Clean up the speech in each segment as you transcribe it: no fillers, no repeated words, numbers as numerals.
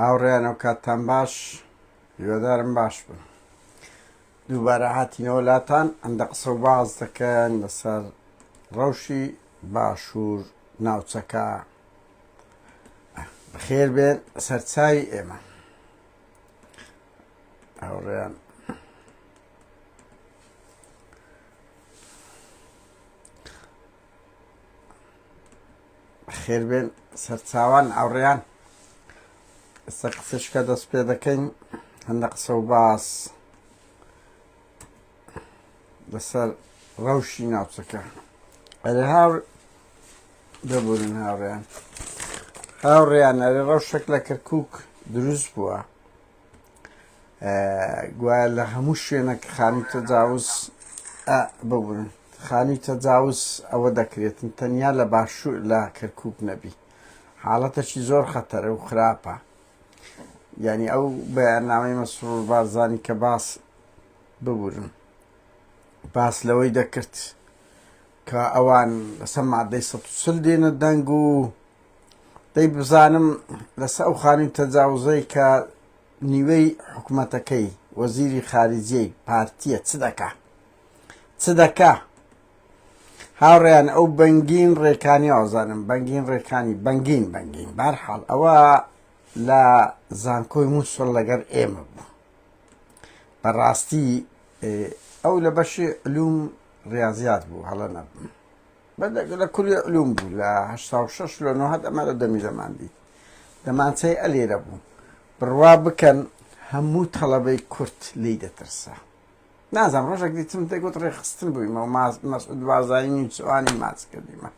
هاوڕێیان ئەو کاتتان باش، هیوادارم باش بن. دووبارە هاتینەوە لاتان ئەندە قسە و باز دەکەن لەسەر ڕەوشی باشوور ناوچەکە. بەخێر بێن سەرچاوی ئێمە. هاوڕێیان بەخێر بێن سەرچاوان ئاوڕێیان. ئێستا قسەشکە دەست پێ دەکەین هەندە قسە و باس لەسەر ڕەوشی ناوچەکە. ئەرێ هاو دەبورن هاوڕێیان. هاوڕێیان ئەرێ ڕەوشێک لە کەرکووک دروست بووە، گوایە لە هەموو شوێنێک خانی تەجاوز ببورن. خانی تەجاوز ئەوە دەکرێتن تەنیا لە باشوور لە کەرکووک نەبی. حاڵەتەشی زۆر خەتەرە و خراپە. یعنی ئەو بەیاننامەی مەسرور بارزانی کە باس ببورن، باس لەوەی دەکرد کە ئەوان لەسەر مادەی ١40 دێنە دەنگ و دەی بزانم لەسەر ئەو خانی تەجاوزەی کە نیوەی حکوومەتەکەی وەزیری خارجیەی پارتیە چ دەکا هاوڕێیان. ئەو بەنگین ڕێکانی ئازانم بەنگین بەرحاڵ ئەوە لە زانکۆی مووسڵ لەگەر ئێمە بوو. بەڕاستی ئەو لە بەشی علوم ڕاضیات بوو، هەڵە نەبوو، لە کولی علوم بوو لە 86 لە 90 ئەمە لە دەمی دەماندی دەمانچەی ئەلێرە بوو. بڕوا بکەن هەموو تەڵەبەی کورد لی دەترسا. نازانم ڕۆژێک دیتم دەیگوت ڕێخستن بوویمە و مەسعود بارزانی چوانی ماچ کردیمە.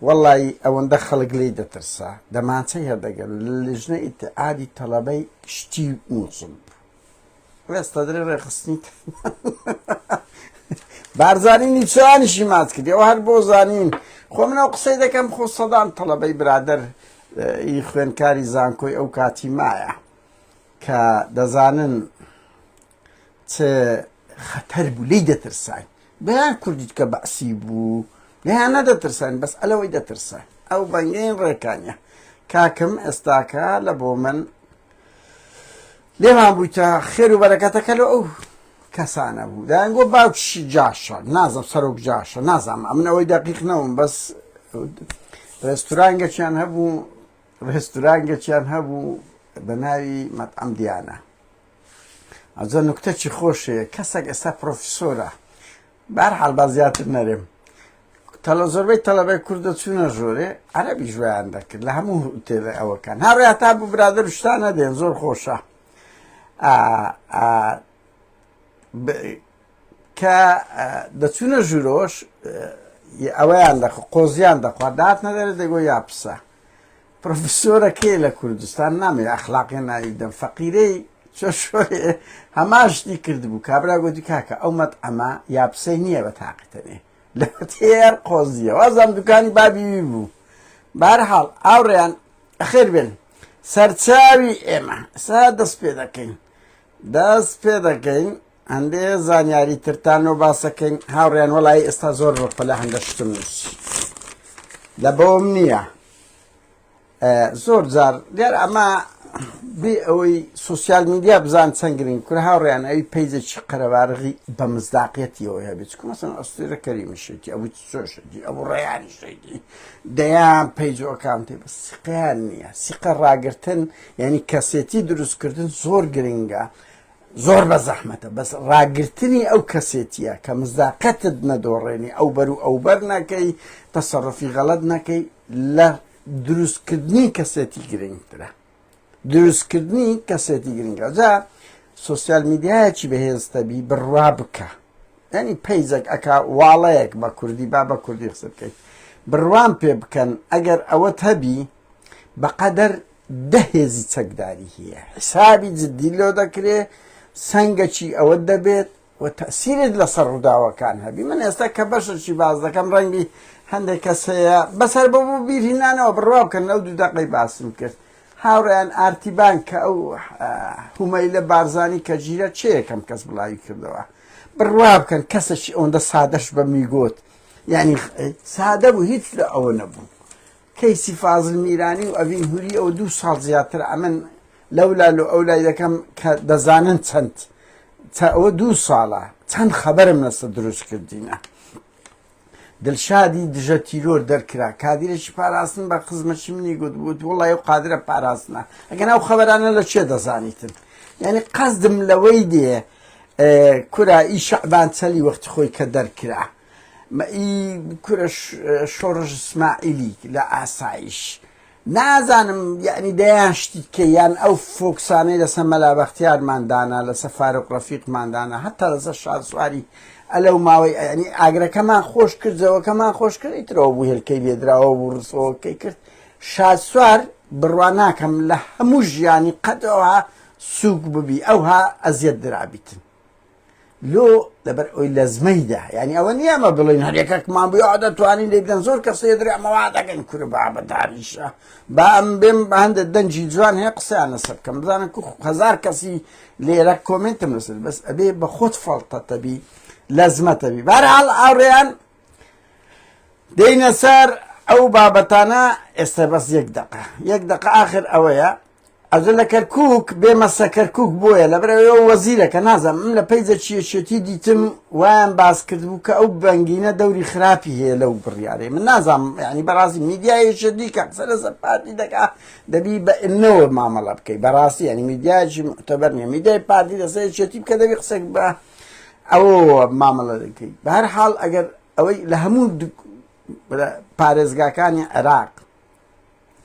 وەڵی ئەوەندە خەڵک لی دەترسا، دەمانچەی هەردەگەن لە لیژنە ئیتحادی تەڵەبەی شتی مووسڵ بوو. ئێستا درێ ڕێخستنی بارزانی نیچوانیشی ماچ کردی. ئەوە هەر بۆ زانین خۆ منەوە قسەی دەکەم خۆ سەدان تەڵەبەی برادەر ئی خوێنکاری زانکۆی ئەو کاتی مایە کە دەزانن چ خەتەر بوو لی دەترسان. بەیان کوردیت کە بەعسی بوو لێیان نەدەترسان، بەس ئەلەوەی دەترسان. ئەو بەنگین ڕێکانیە. کاکم ئێستاکە لە بۆ من لێمان بوویتە خێر و بەرەکەتەکە لە ئەو کەسانە بوو. دایانگۆ باوکیشی جاشە، نازم سەرۆک جاشە، نازانم ئەمن ئەوەی دەقیق نەوم، بەس ڕێستورانگەچیان هەبوو بە ناوی مەطعەم دیانە. ئەجا نوکتەی خۆشەیە کەسێک ئێستا پرۆفیسۆرە. بەرحاڵ با زیاتر نەرێم. زۆربەی تەڵەبەی کوردە چوونە ژۆرێ عەرەبی ژوایان دەکرد لە هەموو هۆتێلە ئەوەکان. هەڕێ تا بوو برادەر شتانە دێن زۆر خۆشە. کە دەچوونە ژوورۆش ئەوەیان قۆزیان دەخوارد، داهات نەدەرێ دەیگۆ یا پسە. پرۆفیسۆرەکەی لە کوردستان نامێ ئەخلاقی ناویدەم فەقیرەی شۆێ هەماشتی کردبوو. کابرا گوتی کاکە ئەو مەطعەمە یاپسەی نییە بە تااقیتەنێ لە تێر قۆزیە وازام دوکانی بابیوی بوو. بەرحاڵ ئاوڕێیان ئەخێر بێن سەرچاوی ئێمە سا دەست پێ دەکەین هەندێ زانیاری ترتان و باسەکەین. هاوڕێیان وەڵی ئێستا زۆر ڕۆپە لە هەندە شتم نووسی لە بۆم نییە. زۆر جار دیار ئەمە بێ ئەوەی سوسیال میدیا بزان چەند گرنگ کورە هاوڕێیان ئەوی پەیجێکی قەرەبارغی بە مزداقیەتیەوە هەبێت. چکو مەسەن ئەستێرە کەریمیشێتی ئەوی چۆشەتی ئەو ڕێیانی شەیتی دەیان پەیجەکان تێ بە سیقیان نییە. سیقە ڕاگرتن یعنی کەسێتی دروستکردن زۆر گرنگە، زۆر بە زەحمەتە، بەس ڕاگررتنی ئەو کەسێتیە کە مزداقەتت نەدۆڕێنی ئەو بەر و ئەو بەر نەکەی تەسەڕفی غەڵەت نەکەی لە دروستکردنی کەسێتی گرنگترە. دروستکردنی کەسێتی گرنگە. جا سوسیال میدیایەکی بەهێزتەبی بڕوا بکە، ینی پەیزێک ئەکا واڵەیەک بە کوردی با بە کوردی قسە بکەیت بڕوان پێ بکەن. ئەگەر ئەوەت هەبی بەقەدەر 10 هێزی چەکداری هەیە، حسابی جددی لۆ دەکرێ، سەنگەکی ئەوە دەبێت و تەسیرت لەسەر ڕووداوەکان هەبی. من ئێستا کە بەشەشی باز دەکەم ڕەنگی هەندێک کەس هەیە بەسەر بە بوو بیرهینانەوە بڕوا بکەن. لەو 2 دقەی باسم کرد. هاوڕێیان ئارتیبان کە ئەو هومەیلە بارزانی کە گیرە چ یەکەم کەس بڵاوی کردەوە بڕوا بکەن کەسێکی ئەوەندە سادەش بە میگوت، یعنی سادە بوو، هیچ لە ئەوە نەبوو. کەیسی فازڵ میرانی و ئەڤین هوری ئەو 2 ساڵ زیاتر ئەمن لەولا ئەو لای دەکەم کە دەزانن چەند ئەوە 2 ساڵە چەند خەبەرم لەسەر دروستکردینە. دڵشادی دژە تیرۆر دەرکرا کادیرێکی پاراستن بە خزمەتی منی گوت وڵای و قادرە پاراستنە ئەگەن ئەو خەبەرانە لە چێ دەزانیتن. یعنی قەزدم لەوەی دێ کورا ئی شەعبان چەلی وەختی خۆی کە دەرکرا ئی کورە شۆڕژ ئیسماعیلی لە ئاسایش نازانم یعنی دەیان شتی کە یان ئەو فۆکسانەی لەسەر مەلا بەختیارماندانە لەسەر فاروق ڕەفیقماندانە هەتا لەسەر شادسواری ئەلەو ماوەی ئەنی ئاگرەکەمان خۆش کرد جەوەکەمان خۆش کرد ئیترەوە بوو هێلکەی لێدراوە بوو ڕسەوەکەی کرد شادسوار بڕوا ناکەم لە هەموو ژیانی قەتەوە سووک ببی ئەوها ئەزیەت درابیتن لۆ لەبەر ئەوی لەزمەیدا یعنی ئەوە نییە ئەمە بڵین هەرێکەکمان بوو دەتوانین لێ بدەن زۆر کەس درێمەوا دەگەن کورە بابەداریشە با ئەم بێم بە هەندە دەنجی جوان هەیە قسەیان لەسەر بکەم بزانن هەزار کەسی لێرە کۆمنتم لەسەر بەس ئەبێ بە خۆت فەڵتەتەبی لەزمەتەبی بەرحاڵ ئاڕێیان دەینە سەر ئەو بابەتانە ئێستا بەس یەک دقە ئاخر ئەوەیە ئەجە لە کەرکووک بێمەسە کەرکووک بۆیە لەبەرەوەی وەزیرەکە نازانم من لە پەیجە چیەشێتی دیتم وایان باس کرد بوو کە ئەو بەنگینە دەوری خراپی هەیە لەو بڕیارێ من نازانم یعنی بەڕاستی میدیایەشە دیکە قسە لەسەر پارتی دەکا دەبی بە ئنەوە مامەڵە بکەی بەڕاستی ینی میدیایەکی معتەبەر نییە میدیای پارتی لەسەر یەکێتی بکە دەبی قسەک بە ئەوە مامەڵە دەکەی بە هەر حاڵ ئەگەر ئەوەی لە هەموو پارێزگاکانی عێراق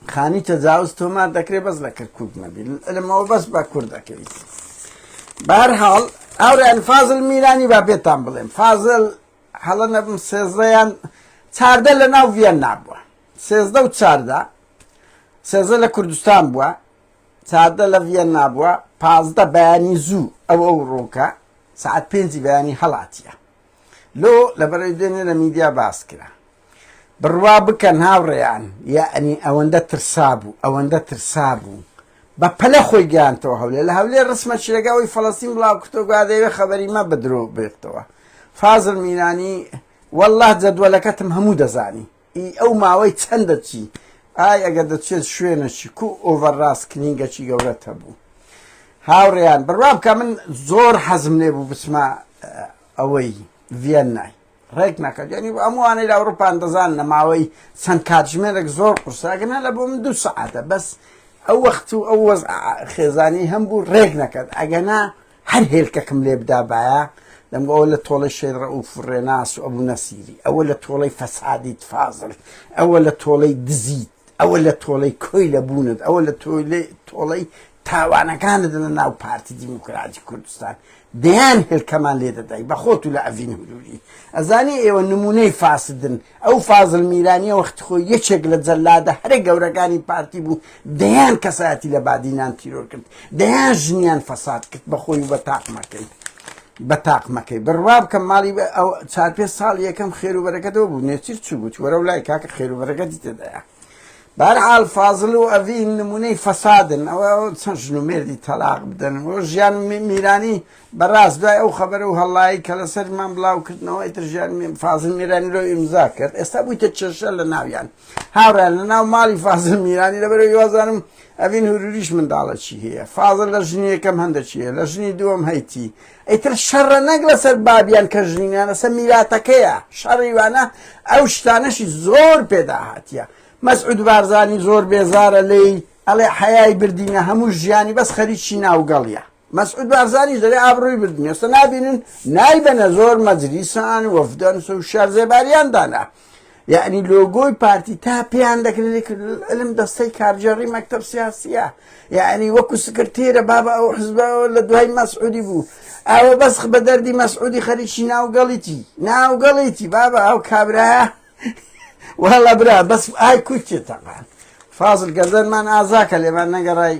خانی تەجاوز تۆمار دەکرێت بەس لە کەرکووک نەبی لەمەوە بەس بە کوور دەکەویت. بە هەر حاڵ ئەوریان فازڵ میرانی با پێتان بڵێم فازڵ هەڵە نەبم سێزدەیان چاردە لە ناو ڤێن نابووە 13 و 14 سێزدە لە کوردستان بووە چاردە لە ڤێن نابووە 15 بەیانی زوو ئەو ڕۆکە سعات 5 بەیانی هەڵاتیە لۆ لەبەرەوەی دوێنێ لە میدیا باس کرا بڕوا بکەن هاوڕێیان یعنی ئەوەندە ترسا بوو بە پەلە خۆی گیانتەوە هەولێ لە هەولێ ڕسمە چرەگاوی فەڵەستین بڵاو کردەوە گوادەوێ خەبەری مە بەدرۆ بێتەوە فازڵ میرانی وەڵڵاه جەدوەلەکەتم هەموو دەزانی ئەو ماوەی چەندە چی ئای ئەگەر دەچێت شوێنەچی کو ئۆڤەڕاست کنینگەکی گەورەتە بوو هاوڕێیان بڕوا بکە من زۆر حەزم لێ بوو بچمە ئەوەی ڤێنای ڕێک نەکرد ینی ئەموانەی لە ئەوروپان دەزان لە ماوەی چەند کاتژمێرێک زۆر قورساگەنە لە بۆ من 2 سەعاتە بەس ئەو وەخت و ئەو وەز خێزانی هەم بوو ڕێک نەکرد ئەگەنا هەر هێلکەکەم لێ بدابایە لەم ئەوە لە تۆڵی شێڕە و فڕێناس و ئەبوو نەسیری ئەوە لە تۆڵەی فەسادیت فازڵ ئەوە لە تۆڵەی دزیت ئەوە لە تۆڵەی کۆی لە بوونت ئەوە لە تۆڵەی تاوانەکانت لە ناو پارتی دیموکراتی کوردستان دەیان هێلکەمان لێ دەدای بە خۆت و لە ئەڤین هولووری ئەزانی ئێوە نمونەی فاسدن ئەو فازڵ میرانیە وەختی خۆی یەکێک لە جەلادە هەرێ گەورەکانی پارتی بوو دەیان کەسایەتی لە بادینان تیرۆر کرد دەیان ژنیان فەساد کرد بە خۆی بە تاقمەکەی بڕوا بکەم ماڵی 4-5 ساڵ یەکەم خێر و بەرەکەتەوە بوو نێچیر چوو بوو وەرە و لای کاکە خێر و بەرەکەتی تێدایە بەرحاڵ فازڵ و ئەڤین نمونەی فەسادن ئەوە چەند ژن و مێردی تەلاق بدەن ژیان میرانی بەڕاست دوای ئەو خەبەرە و هەڵایی کە لەسەرمان بڵاوکردنەوە ئیتر ژیان فازڵ میرانی لۆ ئیمزا کرد ئێستا بوویتە چێشە لە ناویان هاوڕیان لە ناو ماڵی فازڵ میرانی لەبەرەوەی وازانم ئەڤین هوروریش منداڵەکی هەیە فازڵ لە ژنی یەکەم هەندێکی هەیە لە ژنی دووەم هەیتی ئیتر شەڕە نەک لەسەر بابیان کە ژنیان لەسەر میراتەکەیە شەڕیوانە ئەو شتانەشی زۆر پێدا هاتیە مەسعود بارزانی زۆر بێزارە لێی ئەڵێ حەیای بردینە هەموو ژیانی بەس خەریکی ناوگەڵیە مەسعود بارزانی دەرێ ئابڕووی بردنی ئێستا نابینن نایبەنە زۆر مەجلیسان وەفدەن و شارزێباریاندانە یعنی لۆگۆی پارتی تا پێیان دەکرێت علم دەستەی کارجێڕی مەکتەب سیاسیە یعنی وەکو سکرتێرە بابە ئەو حزبەوە لە دوای مەسعودی بوو ئەوە بەس بە دەردی مەسعودی خەریکی ناوگەڵیتی بابە ئەو کابرایە وەڵا برا بەس ئای کوچێ تەقان فازڵ گەزەرمان ئازاکە لێمان نەگەڕای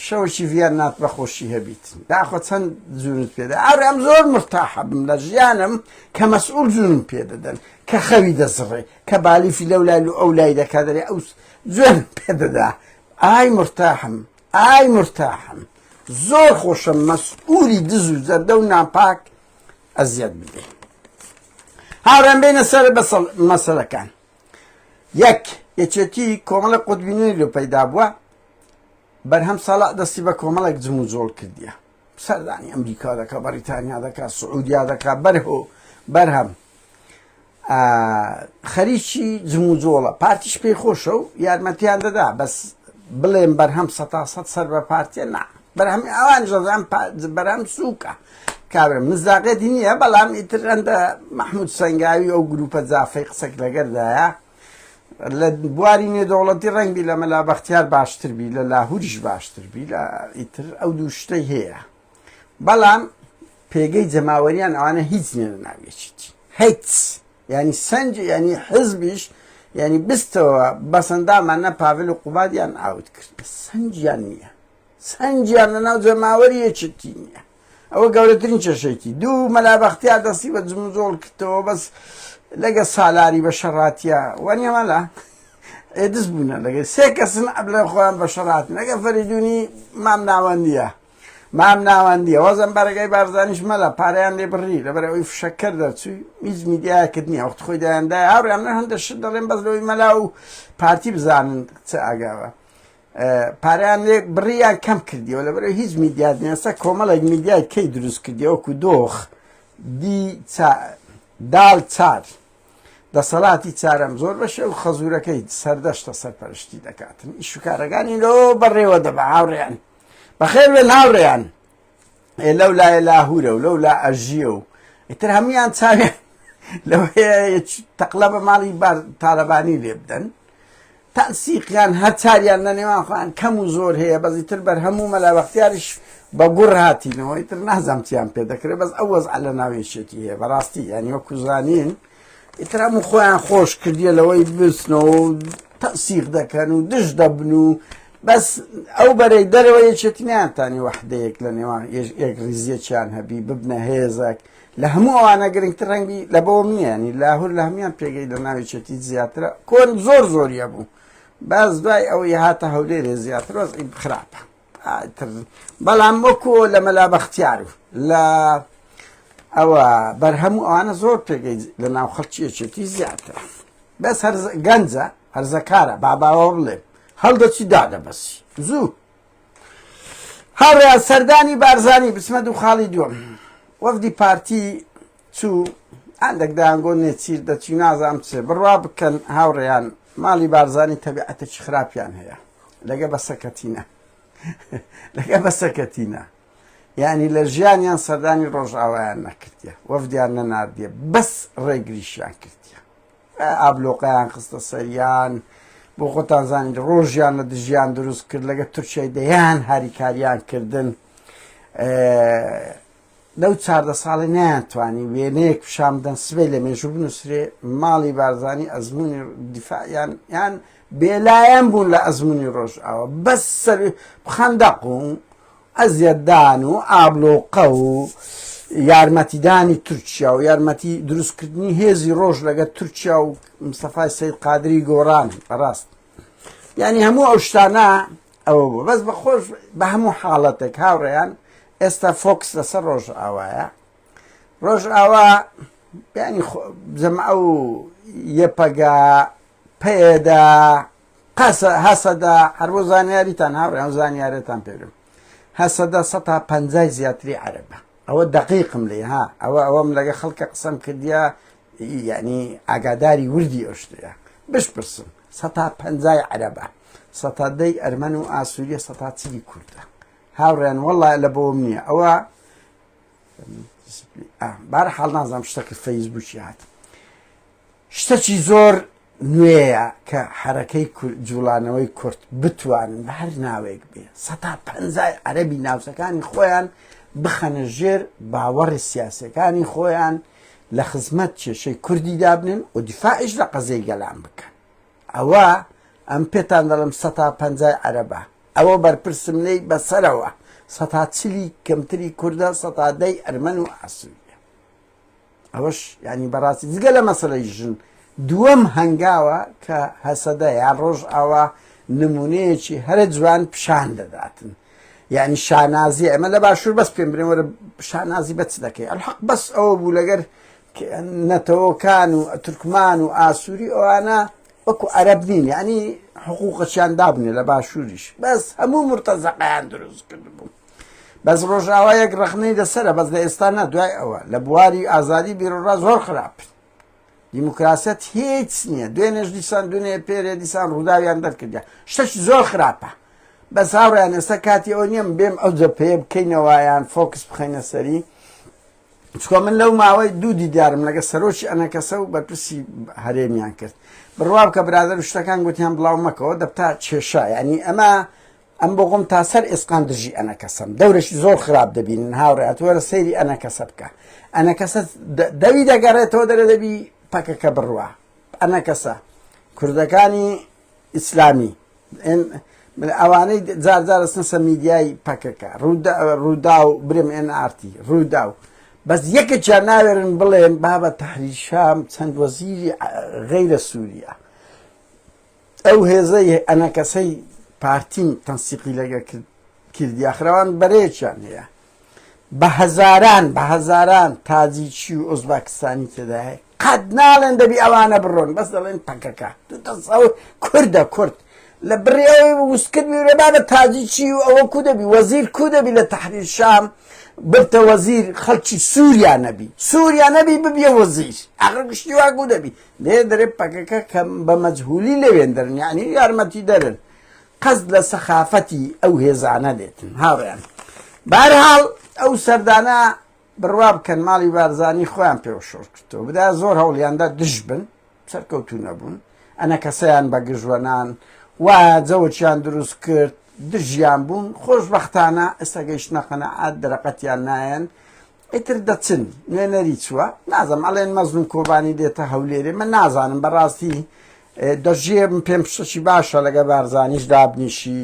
شەوەشی ڤیان نات بەخۆشی هەبیت داخۆ چەند جوونت پێدا ئەم زۆر مرتاحە بم لە ژیانم کە مەسئول جوونم پێدەدەن کە خەوی دەزڕێ کە بالیفی لەو لای و ئەو لای دەکا دەرێ ئەو جوێن پێدەدا ئای مرتاحم زۆر خۆشم مەسئولی دز و زەردە و ناپاک ئەزیەت بدەین هاوڕێم بێنە سەر مەسەلەکان یەکێتی کۆمەڵە قوتبینی لێ پەیدا بووە بەرهەم ساڵا دەستی بە کۆمەڵێک جم و جۆڵ کردیە سەردانی ئەمریکا دەکا بەریتانیا دەکا سعودیا دەکا بەرهەم خەریکی جم و جۆڵە پارتیش پێی خۆشە و یارمەتیان دەدا بەس بڵێم بەرهەم سەد سەر بە پارتیە نا بەرهەمی ئەوان ژەزان بەرهەم سووکە کابرا مزداقێتی نییە بەڵام ئیتر هەندە مەحموود سەنگاوی ئەو گروپە جافەی قسەک لەگەردایە لە بواری نێودەوڵەتی ڕەنگبی لە مەلا بەختیار باشتربی لە لاهوریش باشتربی لە ئیتر ئەو دوو شتەی هەیە بەڵام پێگەی جەماوەریان ئەوانە هیچ نیە لە ناویەکیتی هیچ ینی سەنج ینی حزبیش ینی بستەوە بەسەندامانە پاڤێل و قوبادیان ئاوت کرد سەنجیان نییە سەنجیان لە ناو جەماوەریەکیتی نییە ئەوە گەورەترین کێشەیەکی دوو مەلا بەختیار دەستی بە جم و جۆڵ کردەوە بەس لەگە سالاری بە شەڕاتیە وانە مەلا ئێدز بوونە لەگە سێ کەسن ئەبلە خۆیان بە شەڕاتی لەگە فەریدونی مام ناوەندیە وەزم بەرەگەی بارزانیش مەلا پارەیان لێ بڕی لەبەر ئەوەی فشەکەر دەچووی هیچ میدیایەکرد نییە وەخت خۆی دایاندای هاوڕیان هەندە شت دەڵێن بەس لەوەی مەلا و پارتی بزانن چ ئاگاوە پارەیان لێ بڕیان کەم کردیەوە لەبەرەوەی هیچ میدیات نیەستا کۆمەڵێک میدیای کەی دروست کردیەوە وەکو دۆخ داڵ چار دەسەڵاتی چارەم زۆر بەشە و خەزوورەکەی سەردەشتە سەرپەرشتی دەکاتن ئیشوکارەکانی لەوە بەڕێوە دەبە هاوڕێیان بەخێر بێن هاوڕێیان لەو لایە لاهورە و لەو لا ئەژیە و ئیتر هەمویان چاویان لەوەیە تەقلە بە ماڵی تالەبانی لێ بدەن تەنسیقیان هەر چاریان لە نێوان خۆیان کەم و زۆر هەیە بەزیتر بەرهەموو مەلا بەختیاریش بە گوڕ هاتینەوە ئیتر نازانم پێ دەکرێت بەس ئەو وەزع لە ناوێشێتی هەیە بەڕاستی ینی وەکو زانین ئیتر هەموو خۆیان خۆش کردیە لەوەی بستنەوە و تەنسیق دەکەن و دژ دەبن و بەس ئەو بەرەی دەرەوە یەکێتی نیانتانی وەحدەیەک لە نێوان یەک ڕیزیەکیان هەبی ببنە هێزێک لە هەموو ئەوانە گرنگتر ڕەنگی لە بەوەم نییە ینی لاهور لە هەمویان پێگەی لە ناوێچێتی زیاترە کۆن زۆریە بوو باز دوای ئەوەی هاتە هەولێرێ زیاتر وەزعی خراپە بەڵام وەکو لە مەلا بەختیار لە ئەوە بەرهەموو ئەوانە زۆر پێگەی لە ناو خەڵکیەکێتی زیاترە بەس گەنجە هەرزەکارە باباوە بڵێ هەڵدەچی دادەبەسی زوو هەڕێ سەردانی بارزانی بسمە دوو خاڵی دووەم وەفدی پارتی چوو هەندێک دایانگۆ نێچیر دەچی نازام چێ بڕوا بکەن هاوڕێیان ماڵی بارزانی تەبیعەتێکی خراپیان هەیە لەگە بەسەکەتینە یعنی لە ژیانیان سەردانی ڕۆژئاوایان نەکردیە وەفدیان نەناردیە بەس ڕێگریشیان کردیە ئابلۆقەیان خستە سەریان بۆ خۆتان زانین ڕۆژیان لە دژیان دروست کرد لەگە تورکیای دەیان هاریکاریان کردن لەو 14 ساڵی نەیانتوانی وێنەیەک پیشان بدەن سبەی لە مێژوو بنووسرێ ماڵی بارزانی ئەزمموی دیفاعیان یان بێلایەن بوون لە ئەزمموی ڕۆژئاوە بەس سەر خەندەق و ئەزیەتدان و ئابلۆقە و یارمەتیدانی تورکیا و یارمەتی دروستکردنی هێزی ڕۆژ لەگە تورکیا و مستەفای سەید قادری گۆڕان بەڕاست ینی هەموو ئەو شتانە ئەوە بوو بەس بەخۆش بە هەموو حاڵەتێک هاوڕێیان ئێستا فۆکس لەسەر ڕۆژئاوایە ڕۆژئاوا ینی جەمع ئەو یەپەگا پێدا هەسەدا هەر بۆ زانیاریتان هاوڕێیان زانیارێتان پێرم هەسەدا 150 زیاتری عەرەبە ئەوە دقیقم لێ ها ئەوەم لەگە خەڵکە قسەم کردیە یعنی ئاگاداری وردی ئەو شتەیە بشپرسم 150 عەرەبە 100 ئەرمەن و ئاسووریە 100 چلی کوردە هاوڕێیان وەڵڵا لە بۆم نییە ئەوە بەرحاڵ نازانم شتێکی فەیسبووکی هات شتێکی زۆر نوێیە کە حرەکەی جوڵانەوەی کورد بتوانن بە هەر ناوێک بێ 150 عەرەبی ناوچەکانی خۆیان بخەنە ژێر باوەڕی سیاسەکانی خۆیان لە خزمەت کێشەی کوردی دابنن و دیفاعش لە قەزەی گەلان بکەن ئەوە ئەم پێتان دەڵم 150 عەرەبە ئەوە بەرپرسم لێی بەسەرەوە 140 کەمتری کووردە 110 ئەرمەن و ئاسووریە ئەوەش ینی بەڕاستی جگە لە مەسەلەی ژن دووەم هەنگاوە کە هەسەدە یان ڕۆژئاوا نمونەیەکی هەرە جوان پیشان دەداتن یعنی شانازی ئەمە لە باشوور بەس پێم برێن وەرە شانازی بەچ دەکەی ئەلحەق بەس ئەوە بوو لەگەر نەتەوەکان و تورکمان و ئاسووری ئەوانە وەکو عەرەب نین یعنی حقوقشیان دابنێ لە باشووریش بەس هەموو مرتەزەقەیان دروست کردبوو بەس ڕۆژاوا یەک ڕخنەی دەسەرە بەس لە ئێستا نەدوای ئەوە لە بواری ئازادی بیرۆڕا زۆر خراپن دیموکراسیەت هیچ نییە دوێنێش دیسان دوێنێ پێرێ دیسان ڕووداویان دەرکردیا شتێکی زۆر خراپە بەس هاوڕیان ئێستا کاتی ئەو نییەم بێم ئەو جەپەیە بکەینەوەیان فۆکس بخەینە سەری چکۆ من لەو ماوەی دوو دیدارم لەگە سەرۆکی ئەنەکەسە و بەرپرسی هەرێمیان کرد بڕوا بکە برادەر شتەکان گوتیان بڵاو مەکەوە دەبتا کێشە ینی ئەمە ئەم بۆ خۆم تا سەر ئێسقان دژی ئەنەکەسم دەورێکی زۆر خراپ دەبینن هاوڕێات وەرە سەیری ئەنەکەسە بکە ئەنەکەسە دەوی دەگەڕێتەوە دەرە دەبی پەکەکە بڕوە ئەنەکەسە کوردەکانی ئیسلامی ئەوانەی جار جار ئەستنسە میدیای پەکەکە ڕوودا و برم ئێنئارتی ڕوودا و بەس یەکێکیان ناوێرن بڵێن بابە تەحریری شام چەند وەزیری غەیرە سووریا ئەو هێزەی ئەنەکەسەی پارتیم تەنسیقی لەگە کردی ئاخرەوان بەرەیەکیان هەیە بە هەزاران تاجیکی و ئۆزباکستانی تێدا هەیە قەت ناڵێن دەبی ئەوانە بڕۆن بەس دەڵێن پەکەکە کوردە کورد لە بڕێەوەی وسکرد میورێ بابە تاجیکی و ئەوە کو دەبی وەزیر کو دەبی لە تەحریر شام ببتە وەزیر خەڵکی سووریا نەبی ببیە وەزیر ئاخر گشتی وا کو دەبی لێ دەرێ پەکەکە کە بە مەجهولی لەوێن دەرن یعنی یارمەتی دەرن قەست لە سەخافەتی ئەو هێزانە دێتن هاوڕێیان بەهەرحاڵ ئەو سەردانە بڕوا بکەن ماڵی بارزانی خۆیان پێوە شۆڕ کردەوە بدا زۆر هەوڵیاندا دژ بن سەرکەوتوو نەبوون ئەنەکەسەیان بە گژوەنان وایە جەوەچیان دروست کرد دژیان بوون خۆشبەختانە ئێستا گەیشتنە قەنەعات دەرەقەتیان نایەن ئیتر دەچن نوێنەری چووە نازانم ئەڵێن مەزلوم کۆبانی دێتە هەولێرێ من نازانم بەڕاستی دەژێم پێم شتێکی باشە لەگە بارزانیش دابنیشی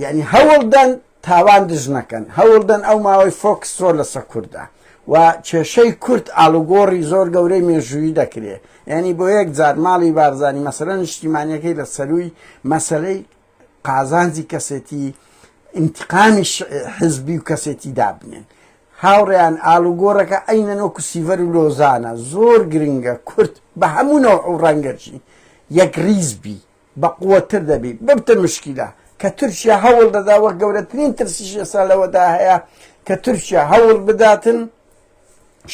یعنی هەوڵدەن تاوان دژ نەکەن هەوڵدەن ئەو ماوەی فۆکس زۆر لەسەر کووردە و کێشەی کورد ئاڵوگۆڕی زۆر گەورەی مێژووی دەکرێت یعنی بۆ یەک جار ماڵی بارزانی مەسەلەن نیشتیمانیەکەی لە سەروی مەسەلەی قازانجی کەسێتی ئینتقامی حزبی و کەسێتی دابنێن هاوڕێیان ئاڵوگۆڕەکە ئەینەن وەکو سیڤەر و لۆزانە زۆر گرنگە کورد بە هەموو نەوع و ڕەنگەرجی یەک ریزبی بە قووەتر دەبی ببتە مشکیلە کە تورکیا هەوڵ دەدا وەک گەورەترین ترسیش ئێستا لەوەدا هەیە کە تورکیا هەوڵ بداتن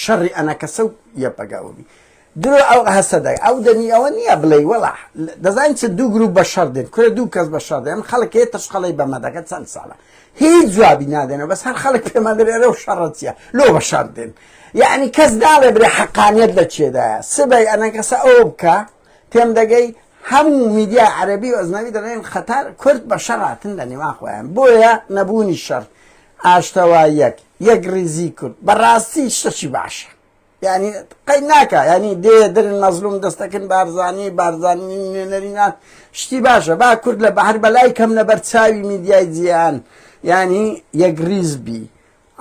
شەڕی ئەنەکەسە و یەپەگاوبی درۆ ئەو هەسەدای ئەو دەنی ئەوە نییە بڵێ وەڵا دەزانین چ دوو گروپ بە شەڕ دێن کورە دوو کەس بە شەڕ دێن خەڵک هەیە تەشخەڵەی بەمەدەکە چەند ساڵە هیچ جوابی نادێنەوە بەس هەر خەڵک پێمان دەرێرە و شەڕەت چییە لۆ بە شەڕ دێن یعنی کەس ناڵێ برێ حەقانیەت لە چێدایە سبەی ئەنەکەسە ئەوە بکە تێم دەگەی هەموو میدیای عەرەبی و ئەزنەوی دەڵێن خەتار کورد بە شەڕ هاتن لە نێوان خۆیان بۆیە نەبوونی شەڕ ئاشتەوا یەک ریزی کورد بەڕاستی شتێکی باشە یعنی قەی ناکە ینی دێ درن مەزلوم دەستەکەن بارزانی نوێنەرینان شتی باشە با کورد لە بەهەر بەلای کەم لە بەرچاوی میدیای جیهان ینی یەک ریزبی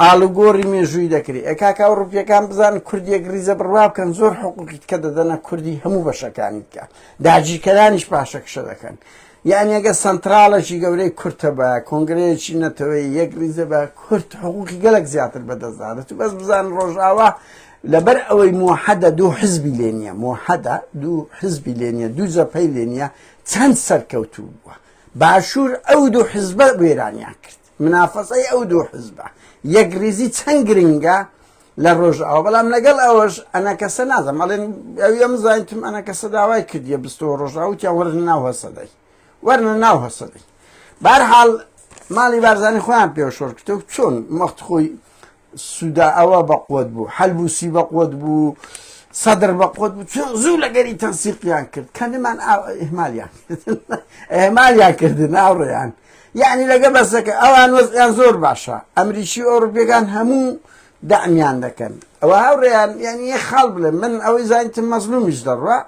ئاڵوگۆڕی مێژووی دەکرێت ئەکاکە ئەوڕۆپیەکان بزانن کورد یەک ریزە بڕوا بکەن زۆر حقوقی کە دەدەنە کوردی هەموو بەشەکانی بکە داگیرکەرانیش پاشە کشە دەکەن یعنی ئەگە سەنتراڵەکی گەورەی کورتە بە کۆنگرەیەکی نەتەوەی یەک ریزە بە کورد حقوقی گەلک زیاتر بەدەستدارێت و بەس بزان ڕۆژاوا لەبەر ئەوەی موحەدە دوو حزبی لێ نییە موحەدە دوو حزبی لێ نییە دوو جەپەی لێ نییە چەند سەرکەوتوو بووە باشوور ئەو دوو حزبە وێرانیان کرد منافەسەی ئەو دوو حزبە یەک ریزی چەند گرنگە لە ڕۆژاوا بەڵام لەگەڵ ئەوەش ئەنەکەسە نازانم ئەڵێن ئەویم زانیتم ئەنەکەسە داوای کردیە بستەوە ڕۆژاوا وتیان وەرنە ناو هەسەدەی وەرنە ناو هەسەدەی بەهەرحاڵ ماڵی بارزانی خۆیان پێوە شۆڕ کردەوە چۆن وەخت خۆی سوودا ئەوە بەقوت بوو هەلبوسی بەقوت بوو سەدر بەقوت بوو زوو لەگەری تەنسیقیان کرد کەنمان ئێمالیان کردن ئاوڕێیان یعنی لەگە بەسەکە ئەوان وەزیان زۆر باشە ئەمریکی ئەوروپیەکان هەموو دەعمیان دەکەن ئەوە هاوڕێیان یعنی یە خاڵ بڵێ من ئەوەی زانیتم مەزلومیش دەڕوا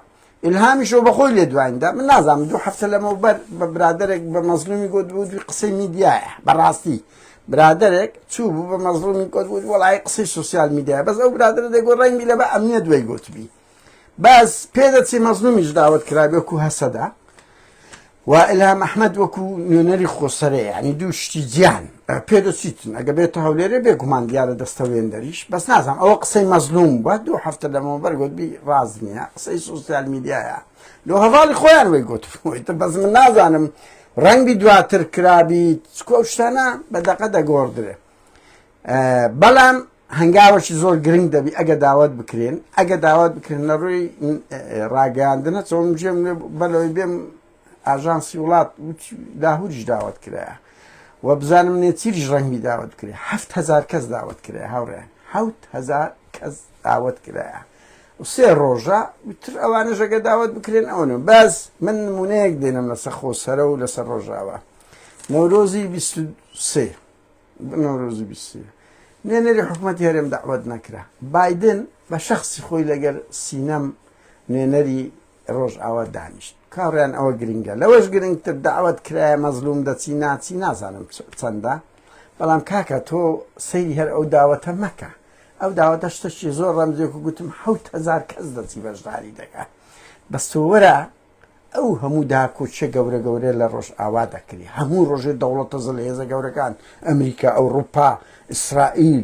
ئیلهامیشەوە بەخۆی لێ دواییندا من نازانم دوو هەفتە لەمەوبەر بە برادێک بە مەزلومی گوت بوو دوی قسەی میدیایە بەڕاستی برادێک چوو بوو بە مەزلومی گوت بوو وەڵای قسەی سوسیال میدیایە بەس ئەو برادرە دەیگوت ڕەنگی لە بە ئەمنیە دوای گوتبی بەس پێدەچی مەزلومیش داوت کرابێ وەکو هەسەدا وإلهام أحمد وكو نونري خسرة يعني دوشتي جيان بيدو سيتن أجا بيتو هوليري بيكو من ديارة دستوين دريش بس نازم أو قصي مظلوم بود دو حفتة لما برقود بي رازنيا قصي سوسيال ميديا لو هفالي خوان ويقود بس من نازانم رنگ دواتر کرابی سکوشتانا بدقه دا گوردره بەڵام هەنگاوەشی زۆر گرنگ دەبی ئەگە داوات بکرێن نەڕووی ڕاگەاندنە چۆن بژێم بەلەوەی بێم ئاژانسی وڵات داهوریش داوات کرایە و بزانم نێ چیریش ڕەنگی داوات کرێ 7,000 کەس داوات کرایە هاوڕێیان 7,000 کەس داوات کرایە و 3 ڕۆژە وتر ئەوانەش ئەگە داوات بکرێن ئەوە بەس من نمونەیەک دێنم لەسەر خۆسەرە و لەسەر ڕۆژاوە نەورۆزی 23 نەورۆزی 23 نوێنەری حکوومەتی هەرێم داوات نەکرا بایدن بە شەخسی خۆی لەگەر سینەم نوێنەری ڕۆژئاوا دانیشت کاڕیان ئەوە گرنگە لەوەش گرنگتر داوات کرایە مەزلوم دەچی ناچی نازانم چەندە بەڵام کاکە تۆ سەیری هەر ئەو داوەتە مەکە ئەو داوەتە شتێکی زۆر ڕەمزێک و گوتم 7,000 کەس دەچی بەشداری دەکات بەس تۆ وەرە ئەو هەموو داکۆچە گەورە گەورە لە ڕۆژئاوا دەکری هەموو ڕۆژێ دەوڵەتە زڵ هێزە گەورەکان ئەمریکا ئەوروپا ئیسرائیل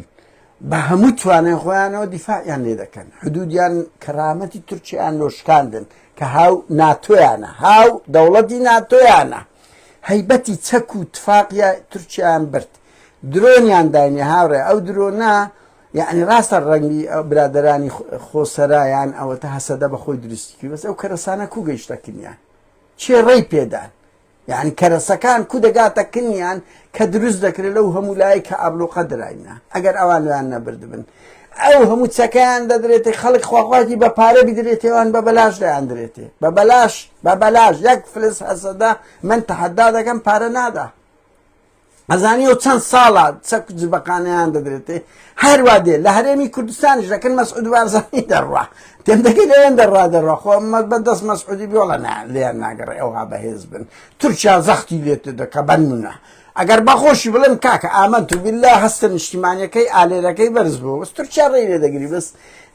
بە هەموو توانای خۆیانەوە دیفاعیان لێ دەکەن حدودیان کەرامەتی تورکیان لۆشکاندن کە هاو ناتۆیانە هاو دەوڵەتی ناتۆیانە هەیبەتی چەک و تفاقیە تورکیان برد درۆنیان داینێ هاوڕێ ئەو درۆنە یعنی ڕاستە ڕەنگی برادەرانی خۆسەرایان ئەوەتە هەسەدە بە خۆی دروستی بەس ئەو کەرەسانە کو گەیشتەکنیان چێ ڕێی پێدان یعنی کەرەسەکان کو دەگاتە کنیان کە دروست دەکرێت لەو هەموو لای کە ئابلوقە دراینە ئەگەر ئەوان لەیان نەبردبن ئەو هەموو چەکەیان دەدرێتێ خەڵک خواخواتی بە پارە بیدرێتێوان بە بەلاش دەیاندرێتێ بە بەلاش یەک فلس هەسەدا من تەحەدا دەکەم پارە نادا ئەزانی و چەند ساڵە چەک جبەقانەیان دەدرێتێ هەروە دێ لە هەرێمی کوردستانیش دەکەن مەسعود بارزانی دەڕوا تێم دەکەی لەوێن دەڕوا خۆ بەدەست مەسعودی بیۆڵە لێیان ناگەڕێ ئەوها بەهێز بن تورکیا زەختی لێتە دەکە بەنمونە ئەگەر بەخۆشی بڵێم کاکە ئامەنت بالله هەستە نیشتیمانیەکەی ئالێرەکەی بەرز بوو بەس تورکیا ڕێی لێ دەگری بەس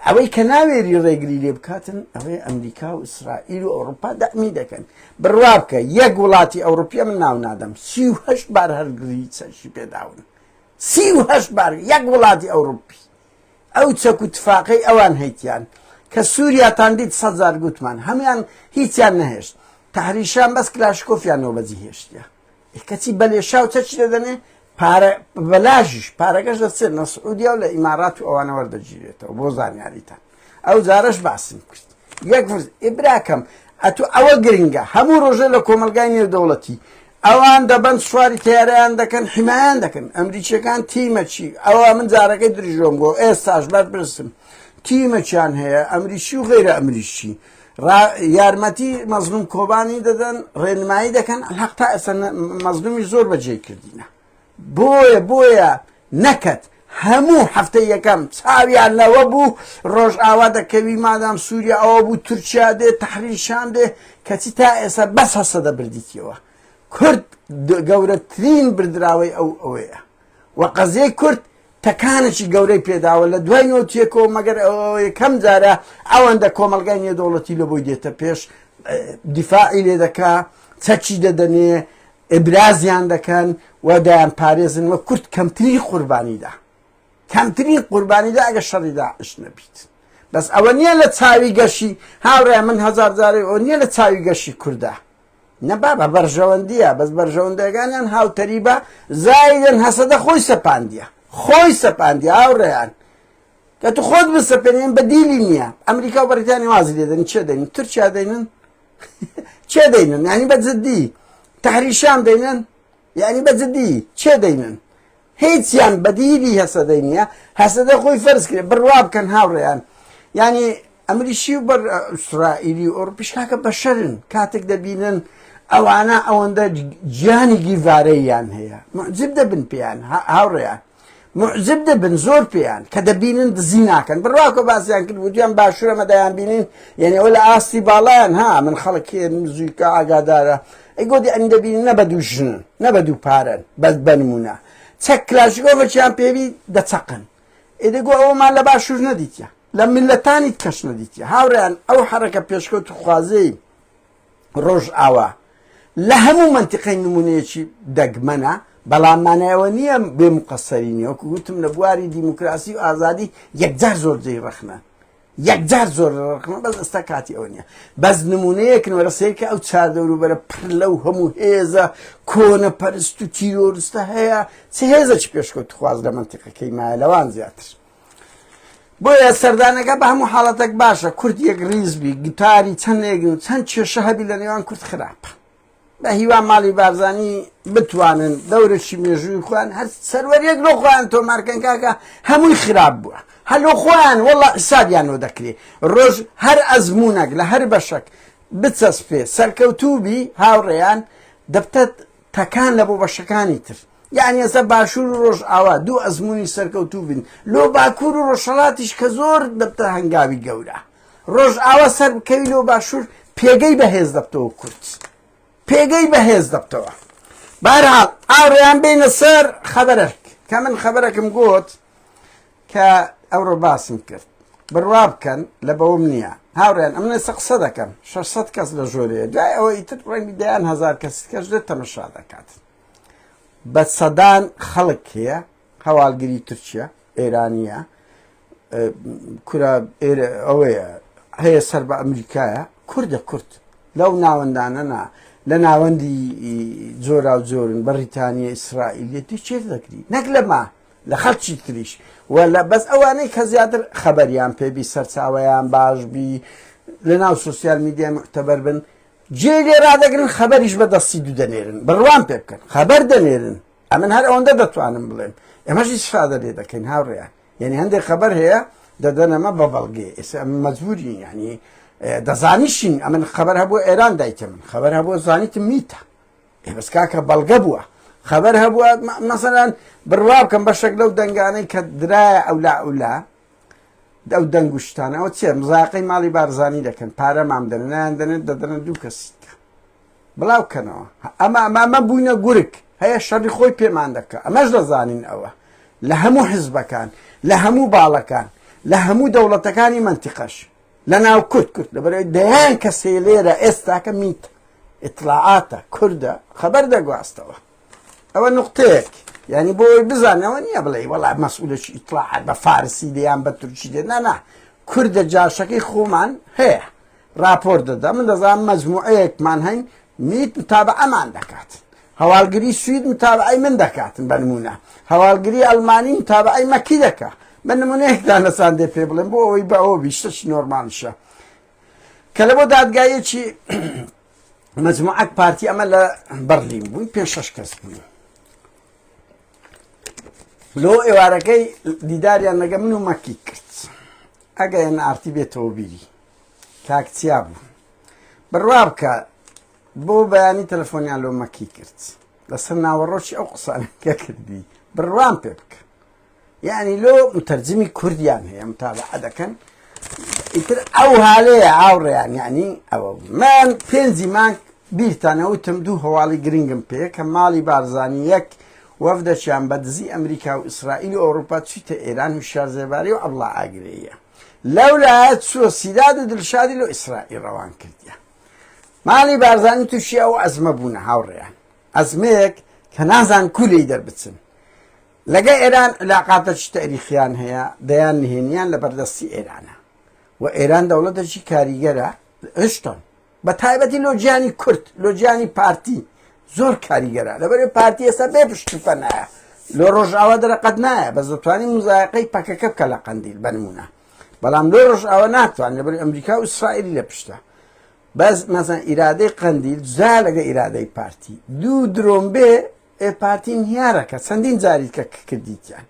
ئەوەی کە ناوێری ڕێگری لێ بکاتن ئەوەی ئەمریکا و ئیسرائیل و ئەوروپا دەمی دەکەن بڕوا بکە یەک وڵاتی ئەوروپیا من ناو نادەم 38 بار هەرگری چەشی پێداون 38 بار یەک وڵاتی ئەوروپی ئەو چەک و تفاقەی ئەوان هەیتیان کە سووریاتان دیت 100,000 گوتمان هەمویان هیچیان نەهێشت تەحریشان بەس کلاشکۆفیانەوە بەجی هێشتە کەچی بەلێشاو چەچی دەدەنێ بەلاژیش پارەکەش دەچێت لە سعودیا و لە ئیمارات و ئەوانە وەردەگیرێتەوە بۆ زانیاریتان ئەو جارەش باسم کرد یەک ئیبراکەم ئەتو ئەوە گرنگە هەموو ڕۆژە لە کۆمەلگای نێودەوڵەتی ئەوان دەبەن سواری تیارەیان دەکەن حیمایان دەکەن ئەمریکیەکان تیمەچی ئەوە من جارەکەی دریژۆم بۆ ئێستاش بەرپرسم تیمەچیان هەیە ئەمریکی و غیرە ئەمریکی یارمەتی مەزلوم کۆبانی دەدەن ڕێنمایی دەکەن هەق تا ئێستا مەزلومی زۆر بەجێ کردینە بۆیە نەکەت هەموو هەفتەی یەکەم چاویان لەوە بوو ڕۆژئاوا دەکەوی مادام سووریا ئەوە بوو تورکیا دێ تەحریشان دێ کەچی تا ئێستا بەس هەسەدە بردیتیەوە کورد گەورەترین بردراوەی ئەوەیە و قەزیەی کورد تەکانێکی گەورەی پێداوە لە دوای نۆتیەکەوە مەگەر یەکەم جارە ئەوەندە کۆمەلگای نێودەوڵەتی لە بۆی دێتە پێش دیفاعی لێ دەکا چەکی دەدەنێ ئبرازیان دەکەن و دایان پارێزن وە کورد کەمترین قوربانیدا ئەگە شەڕی داعش نەبیت بەس ئەوە نییە لە چاوی گەشی هاوڕێ من هەزار جارێ ئەوە نییە لە چاوی گەشی کووردە نەبا بە بەرژەوەندیە بەس بەرژەوەندەکانیان هاوتەری بە زایدن هەسەدە خۆی سەپاندیە هاوڕێیان کە تو خۆت بسەپێنێن بە دیلی نییە ئەمریکا و بەریتانی وازی لێدەن چێ دەین تورکیا دەینن چێ دەینن یعنی بە جددی تەحریشان دەینن یعنی بە جددی چێ دەینن هیچیان بەدیلی هەسەدەی نییە هەسەدە خۆی فەرز کرد بڕوا بکەن هاوڕێیان یعنی ئەمریکی و بەر ئوسترائیلی و ئەوروپیش کاکە بەشەرن کاتێک دەبینن ئەوانە ئەوەندە گیانی گیڤارەیان هەیە معجب دەبن پێیان هاوڕێیان معجب دەبن زۆر پێیان کە دەبینن دزی ناکەن بڕواکە باسییان کرد وتیان باشوورەمە دەیان بینین یعنی ئەو لە ئاستی باڵیان من خەڵکی زوویکە ئاگادارە ئەی گۆدی ئەنی دەبینن نە بە دوو ژن نە بە دوو پارەن بەس بەنمونە چەک کلاشگۆڤەچیان پێوی دەچەقن ئێدەگۆ ئەومان لە باشوور نەدیتە لە میلەتانی کەش نەدیتە هاوڕێیان ئەو حەرەکە پێشکەوت خوازەی ڕۆژئاوا لە هەموو منتیقەی نمونەیەکی دەگمەنە بەڵام مانایەوە نییە بێ مقەسەرینی وەکو گوتم لە بواری دیموکراسی و ئازادی یەکجار زۆر جێی ڕەخنە یەکجار زۆر ڕەخنە بەس ئێستا کاتی ئەوە نییە بەس نمونەیەکن وەرە سیرکە ئەو چار دەوروبەرە پڕ لەو هەموو هێزە کۆنە پەرست و تیرۆریستە هەیە چه هێزەی پێشکەوت خواز لە منتیقەکەی مایە لەوان زیاتر بۆیە سەردانەکە بە هەموو حاڵەتێک باشە کورد یەک ریزبی گوتاری چەندێکن و چەند کێشە هەبی لە نێوان کورد خراپە بە هیوان ماڵی بارزانی بتوانن دەورەشی مێژووی خوان هەر سەروەریەک لۆ خۆیان تۆمارکەن کاکە هەمووی خراپ بووە هەلۆ خۆیان وەڵا حسابیانەوە دەکرێت ڕۆژ هەر ئەزمونەك لە هەر بەشەک بچەسپێ سەرکەوتوبی هاوڕێیان دەبتە تەکان لە بۆ بەشەکانی تر یعنی ئێستا باشوور و ڕۆژ ئاوا دوو ئەزمموی سەرکەوتوو بن لۆ باکوور و ڕۆژهەڵاتیش کە زۆر دەبتە هەنگاوی گەورە ڕۆژ ئاوا سەر بکەوی لۆ باشوور پێگەی بەهێز دەبتەوە کورد پێگەی بەهێز دەبتەوە بەهەرحاڵ ئاڕێیان بینە سەر خەبەرێک کە من خەبەرێکم گوت کە ئەوڕۆ باسم کرد بڕوا بکەن لە بەوەم نییە هاوڕێن ئەم ئێستا قسە دەکەم 600 کەس لە ژۆرەیە دوای ئەوە ئیتر ڕەنگی دەیان هەزار کەس کەس دێت تەمەشا دەکات بە سەدان خەڵک هەیە هەواڵگری تورکیا ئێرانیە کورە ئەوەیە هەیە سەر بە ئەمریکایە کوردە کورد لەو ناوەندانەنا لە ناوەندی جۆرا و جۆرن بەریتانیا ئیسرائیلەتی چێت دەکری نەک لەما لە خەڵکی تریش وە بەس ئەوانەی کە زیاتر خەبەریان پێبی سەرچاوەیان باشبی لە ناو سوسیال میدیای معتەبەر بن جێ لێ ڕادەگرن خەبەریش بەدەستی دوو دەنێرن بڕوان پێ بکەن خەبەر دەنێرن ئەمن هەر ئەوەندە دەتوانم بڵێم ئێمەش ئیسفادە لێ دەکەین هاوڕێیان یعنی هەندێک خەبەر هەیە دەدەنەمە بە بەڵگێ ئێستا ئەمە مەجبورین یعنی دەزانیشین ئەمن خەبەر هەبووە ئێران دایکە من خەبەر هەبووە زانیتم میتە بەس کاکە بەڵگە بووە خەبەر هەبووە مەسەلەن بڕوا بکەم بەشێک لەو دەنگانەی کە درایە ئەولا ئەو دەنگشتانەوە چێ مزاقەی ماڵی بارزانی دەکەن پارە مام دەنیان دەنێت دەدەنە دوو کەسیکە بڵاو بکەنەوە ئەمە بووینە گورک هەیە شەڕی خۆی پێمان دەکە ئەمەش دەزانین ئەوە لە هەموو حیزبەکان لە هەموو باڵەکان لە هەموو دەوڵەتەکانی منتیقەش لە ناو کورد لەبەرەوەی دەیان کەسێ لێرە ئێستاکە میت ئیطلاعاتە کوردە خەبەر دەگواستەوە ئەوە نقطەیەک یعنی بۆی بزانەوە نییە بڵێ وەڵا مەسئولەکی ئیطلاعات بە فارسی دەیان بە تورکی دێ نا کوردە جاشەکەی خۆمان هەیە راپۆر دەدا من دەزانم مەجموعەیەکمان هەین میت متابعەمان دەکات هەواڵگری سوید متابعەی من دەکاتن بە نمونە هەواڵگری ئەڵمانی متابعەی مەکی دەکا بە نمونەیەکدا نەساندێ پێ بڵێم بۆ ئەوەی بە ئەوە بیشتەشی نۆرمالشە کە لە بۆ دادگایەکی مەجموعەک پارتی ئەمە لە بەرلین بووین 5-6 کەس بووین لۆ ئێوارەکەی دیداریان لەگە من و مەکی کرد ئەگە ئێن ئارتی بێتەوە بیری کاکچیا بوو بڕوا بکە بۆ بەیانی تەلەفۆنیان لۆ مەکی کرد لەسەر ناوەڕۆکی ئەو قسانەکە کردی بڕوان پێ بکە یعنی لۆ متەرجمی کوردیان هەیە متابعە دەکەن ئیتر ئەو هاالەیە ئاوڕێیان یعنی ئەوە من 5 مانگ بیرتانەوتم دوو هەواڵی گرنگم پێ کە ماڵی بارزانی یەک وەفدەچیان بە دزی ئەمریکا و ئیسرائیل و ئەوروپا چیتە ئێران و شارزێباری و ئەبڵا ئاگرەیە لەولایەت چوە سیراد و دڵشادی لۆ ئیسرائیل ڕەوان کردیە ماڵی بارزانی تووشی ئەو ئەزمە بوونە هاوڕێیان ئەزمەیەک کە نازان کوولەی دەربچن لەگە ئێران علاقاتەکی تاریخیان هەیە دەیان نهێنیان لە بەردەستی ئێرانە و ئێران دەوڵەتێکی کاریگەرە هشتن بە تایبەتی لۆجیانی کورد لۆجیانی پارتی زۆر کاریگەرە لەبەرێ پارتی ئێستا بێ پشتوپە نایە لۆ ڕۆژئاوا دەرەقەت نایە بەس دەتوانین مزایقەی پەکەکە بکە لە قەندیل بە نمونە بەڵام لۆ ڕۆژئاوا ناتوان لەبەر ئەمریکا و ئیسرائیلی لە پشتە بەس مەسەن ئیرادەی قەندیل جا لەگە ئیرادەی پارتی دوو درۆن بێ پارتی انهیارەکە چەندین جاری کە کردیتیان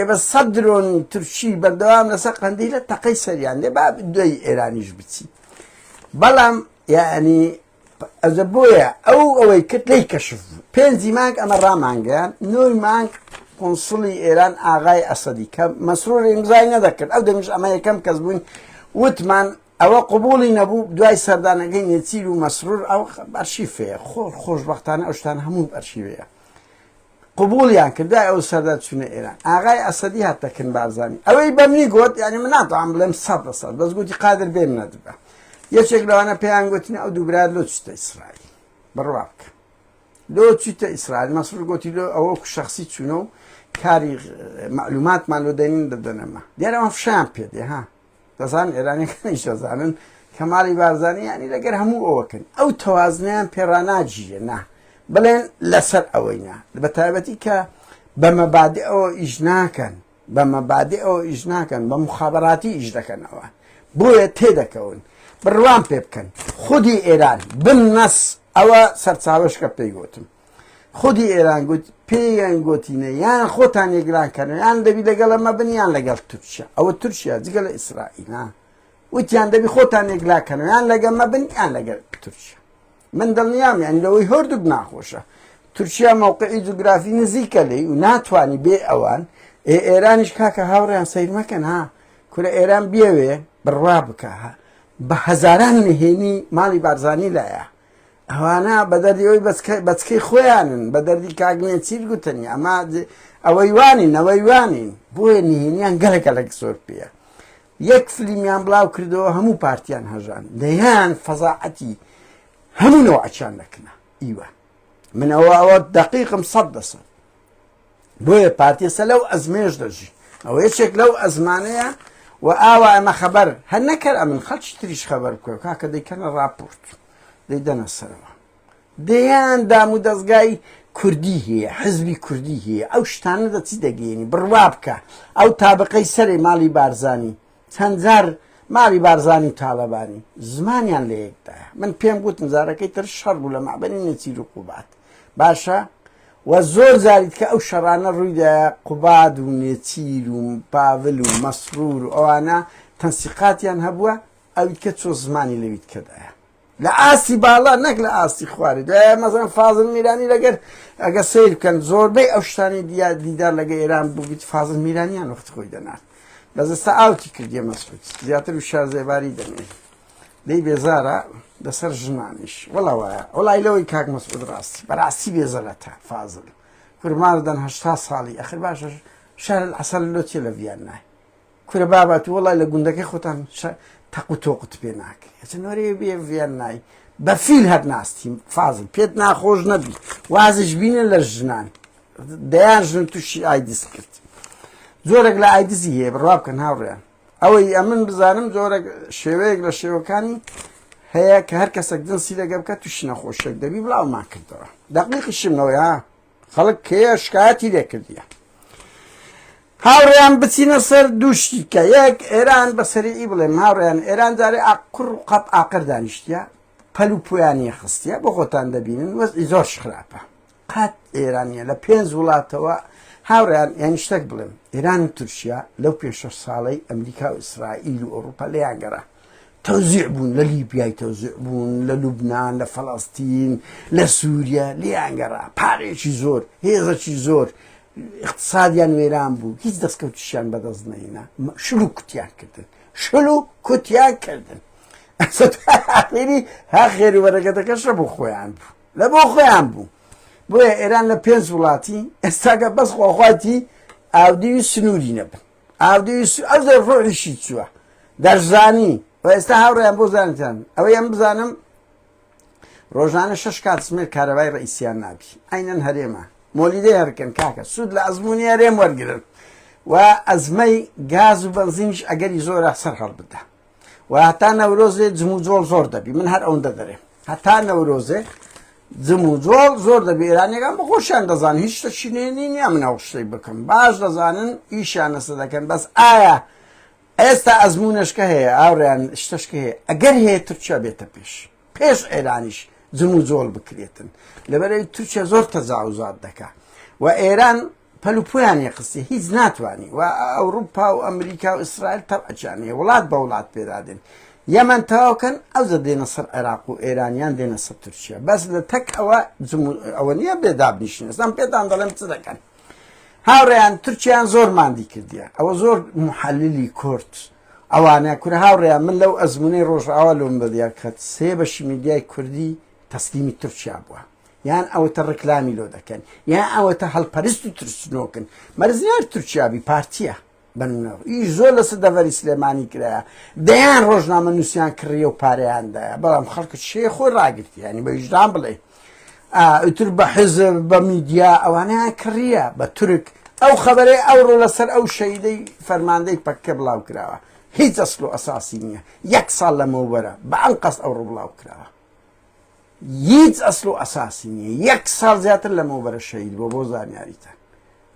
بە 100 درۆن تورکی بەردەوام لەسەر قەندیلە تەقەی سەریان لێ با دوای ئێرانیش بچی بەڵام یعنی ئەجە بۆیە ئەوەی کرد لی کەشف بوو 5 مانگ ئەمە ڕامانگەیان 9 مانگ قۆنسڵی ئێران ئاغای ئەسەدی کە مەسرور ئیمزای نەدەکرد ئەو دەمیش ئەمە یەکەم کەس بووین وتمان ئەوە قبولی نەبوو دوای سەردانەکەی نێچیر و مەسرور ئەو ئەرشیفەیە خۆشبەختانە ئەو شتان هەموو ئەرشیوەیە قبولیان کرد دوای ئەو سەردا چوونە ئێران ئاغای ئەسەدی هاتەکەن بارزانی ئەوەی بەمنی گوت یعنی من ناتوانم بڵێم 100% بەس گوتی قادر بێن نەدبە یەکێک لەوانە پێیان گوتنی ئەو دوو برات لۆ چتە ئیسرائیل بڕوا بکە لۆ چیتە ئیسرائیل مەسعود گوتی لۆ ئەوە شخصی چوونە و کاری معلوماتمان لۆ دەنین دەدەنەمە دیارە ئەمە فشیان پێدێ ها دەزان ئێرانیەکانیش دەزانن کەماڵی بارزانانی یانی لەگەر هەموو ئەوەکەن ئەو تەوازنیان پێڕاناجیە نا بڵێن لەسەر ئەوەی نا بە تایبەتی کە بە مەبادی ئەوە ئیش ناکەن بە مەبادی ئەوە ئیش ناکەن بە مخابەراتی ئیش دەکەنەوە بۆیە تێدەکەون بڕوان پێ بکەن خودی ئێران بنەس ئەوە سەرچاوەشکە پێی گوتم خودی ئێران پێیان گوتینە یان خۆتان یەکلانکەن یان دەبی لەگەڵ ئەمە بنیان لەگەڵ تورکیا ئەوە تورکیا جگە لە ئیسرائیل وتیان دەبی خۆتان یەکلاکەن یان لەگەمە بن یان لەگەڵ تورکیا من دڵنیام یانی لەوەی هەردوو ناخۆشە تورکیا مووقعی جوگرافی نزیکە لێی و ناتوانانی بێ ئەوان ئێرانیش کاکە هاوڕێیان سیر مەکەن ها کورە ئێران بێوێ بڕوا بکە بە هەزاران نهێنی ماڵی بارزانانی لایە ئەوانە بە دەردیەوەی بەچکەی خۆیانن بە دەردی کاگنێ چیر گوتنی ئەمە ئەوەی وانین ئەوەی وانین بۆیە نهێنیان گەلەگەلێک زۆر پێە یەک فلیمیان بڵاو کردەوە هەموو پارتیان هەژان دەیان فەزاعەتی هەموو نەوەعچیان دەکەنە ئیوە من ئەوە دقیقم 100% بۆیە پارتیەسە لەو ئەزمێش دەژی ئەوە یەکێک لەو ئەزمانەیە و ئاوا ئەمە خەبەر هەر نەکەر ئەمن خەڵکی تریش خەبەر بکە کاکە دەیکەنە ڕاپۆرت دەیدەنە سەرەوە دەیان دام و دەستگای کوردی هەیە حزبی کوردی هەیە ئەو شتانە دەچی دەگەێنی بڕوا بکە ئەو تابقەی سەرێ ماڵی بارزانی چەند جار ماڵی بارزانی تاالبانی زمانیان لە یەکدایە من پێم گوتم زارەکەی تر شەڕ بوو لە مابەنی نەچیر و قوبات باشە و زۆر زاریت کە ئەو شەڕانە ڕوویدایە قوباد و نێچیر و پاڤل و مەسرور و ئەوانە تەنسیقاتیان هەبووە ئەویت کە چۆ زمانی لەویت کەدایە لە ئاستی باڵا نەک لە ئاستی خواری دوای مەزان فازل میرانی لەگەر ئەگە سیر بکەن زۆربەی ئەو شتانی دیدار لەگە ئێران بووبیت فازل میرانیان وەخت خۆی دەنات بەزستا ئاوتی کردیە مەسعود زیاتر و شارزێباری دەمێ دەی بێزارە لەسەر ژنانیش وەڵا وایە وەڵای لەوەی کاک مەسعود ڕاستی بەڕاستی بێزەرەتە فازل کورماردەن 80 ساڵی ئەخر باشە شار العەسەل لۆ تێ لە ڤیان نای کورە بابات وەڵای لە گوندەکەی خۆتان تەق و تۆقت پێ ناکرێت ئەچنۆرێ بێ ڤیان نای بە فیل هەر ناستی فازل پێت ناخۆش نەبی وازش بینە لە ژنان دەیان ژن تووشی ئایدیس کرد زۆرێک لە ئایدزی هەیە بڕوا بکەن هاوڕێیان ئەوەی ئەمن بزانم زۆرێک شێوەیەک لە شێوەکانی هەیە کە هەر کەسێک دڵسی لەگە بکە تووشی نەخۆشێک دەبی بڵاومان کردەوە دەقیقی شمنەوەی ها خەڵک کێ شکایەتی لێ کردیە هاوڕێیان بچینە سەر دووشتی کە یەک ئێران بەسەری بڵێم هاوڕێیان ئێران جارێ قڕ و قەپ ئاقر دانیشتە پەل و پۆیانیە خستیە بۆ خۆتان دەبینن وەزئی زۆر خراپە قەت ئێرانیە لە 5 وڵاتەوە هاوڕێیان یانی شتێک بڵێم ئێران و تورکیا لەو 5 ساڵەی ئەمریکا و ئیسرائیل و ئەوروپا لێیان گەڕا تەوزیع بوون لە لیبیای تەوزیع بوون لە لوبنان لە فەڵەستین لە سووریا لێیان گەڕا پارێکی زۆر هێزەکی زۆر اقتصادیان وێران بوو هیچ دەستکەوتیشیان بەدەست نەهێنا شل و کوتیان کردن شل و کوتیان کردن ئەسەری ها خێری وەرەگەتەکەشە بۆ خۆیان بوو لە بۆ خۆیان بوو بۆیە ئێران لە 5 وڵاتی ئێستاگە بەس خواخواتی ئاودێوی سنووری نەبن ئاودێوی ئەو زەر ڕۆحیشی چووە دەرزانی و ئێستا هاوڕێیان بۆ زانتیان ئەوەی ئەم بزانم ڕۆژانە 6 کات سمێر کارەبای ڕئیسیان نابی ئەینەن هەرێمە مۆلیدەی هەرکەن کاکە سوود لە ئەزمموی هەرێم وەرگرن و ئەزمەی گاز و بەنزینش ئەگەری زۆرە سەر هەڵ بدە و هەتا نەورۆزێ جم و جۆڵ زۆر دەبی من هەر ئەوەندە دەرێ هەتا نەورۆزێ جم و جۆڵ زۆر دەبی ئێرانیەکان بەخۆشیان دەزان هیچ شتێکی نییە من ئەو شتەی بکەم باش دەزانن ئیشیان لەسەر دەکەن بەس ئایا ئێستا ئەزمونشکە هەیە ئاوڕیان شتشکە هەیە ئەگەر هەیە تورکیا بێتە پێش ئێرانیش جم و جۆڵ بکرێتن لەبەرەوەی تورکیا زۆر تەجاوزات دەکا و ئێران پەلوپۆیان یەخستی هیچ ناتوانانی و ئەوروپا و ئەمریکا و ئیسرائیل تەبعەچانەیە وڵات بە وڵات پێدادێن یەمەن تەواوکەن ئەوزە دێنە سەر عێراق و ئێرانیان دێنە سەر تورکیا بەس لە تەک ئەوە نییە بێدابنیشن ئەم پێتان دەڵێم چ دەکەن هاوڕێیان تورکیان زۆر ماندی کردیە ئەوە زۆر محەلیلی کورد ئەوانە کورە هاوڕێیان من لەو ئەزمونەی ڕۆژئاوا لەم بەدیا کەت 3 بەشی میدیای کوردی تەسلیمی تورکیا بووە یان ئەوەتە ڕکلامی لۆ دەکەن یان ئەوەتە هەڵپەرست و ترسنۆکن مەرزیار تورکیابی پارتیە بنەوە ئیش زۆر لە سەدەڤەری سلێمانی کرایە دەیان ڕۆژنامە نووسیان کڕیە و پارەیاندایە بەڵام خەڵکت شێ خۆی ڕاگرتی ینی بە ویژدان بڵێ ئیتر بە حزب بە میدیا ئەوانەیان کڕیە بە تورک ئەو خەبەرەی ئەوڕۆ لەسەر ئەو شەیدەی فەرماندەی پەککە بڵاو کراوە هیچ ئەسڵ و ئەساسی نییە 1 ساڵ لەمەوبەرە بە ئەم قەس ئەوڕۆ بڵاو کراوە هیچ ئەسڵ و ئەساسی نییە 1 ساڵ زیاتر لەمەوبەرە شەید بۆ زانیاریتە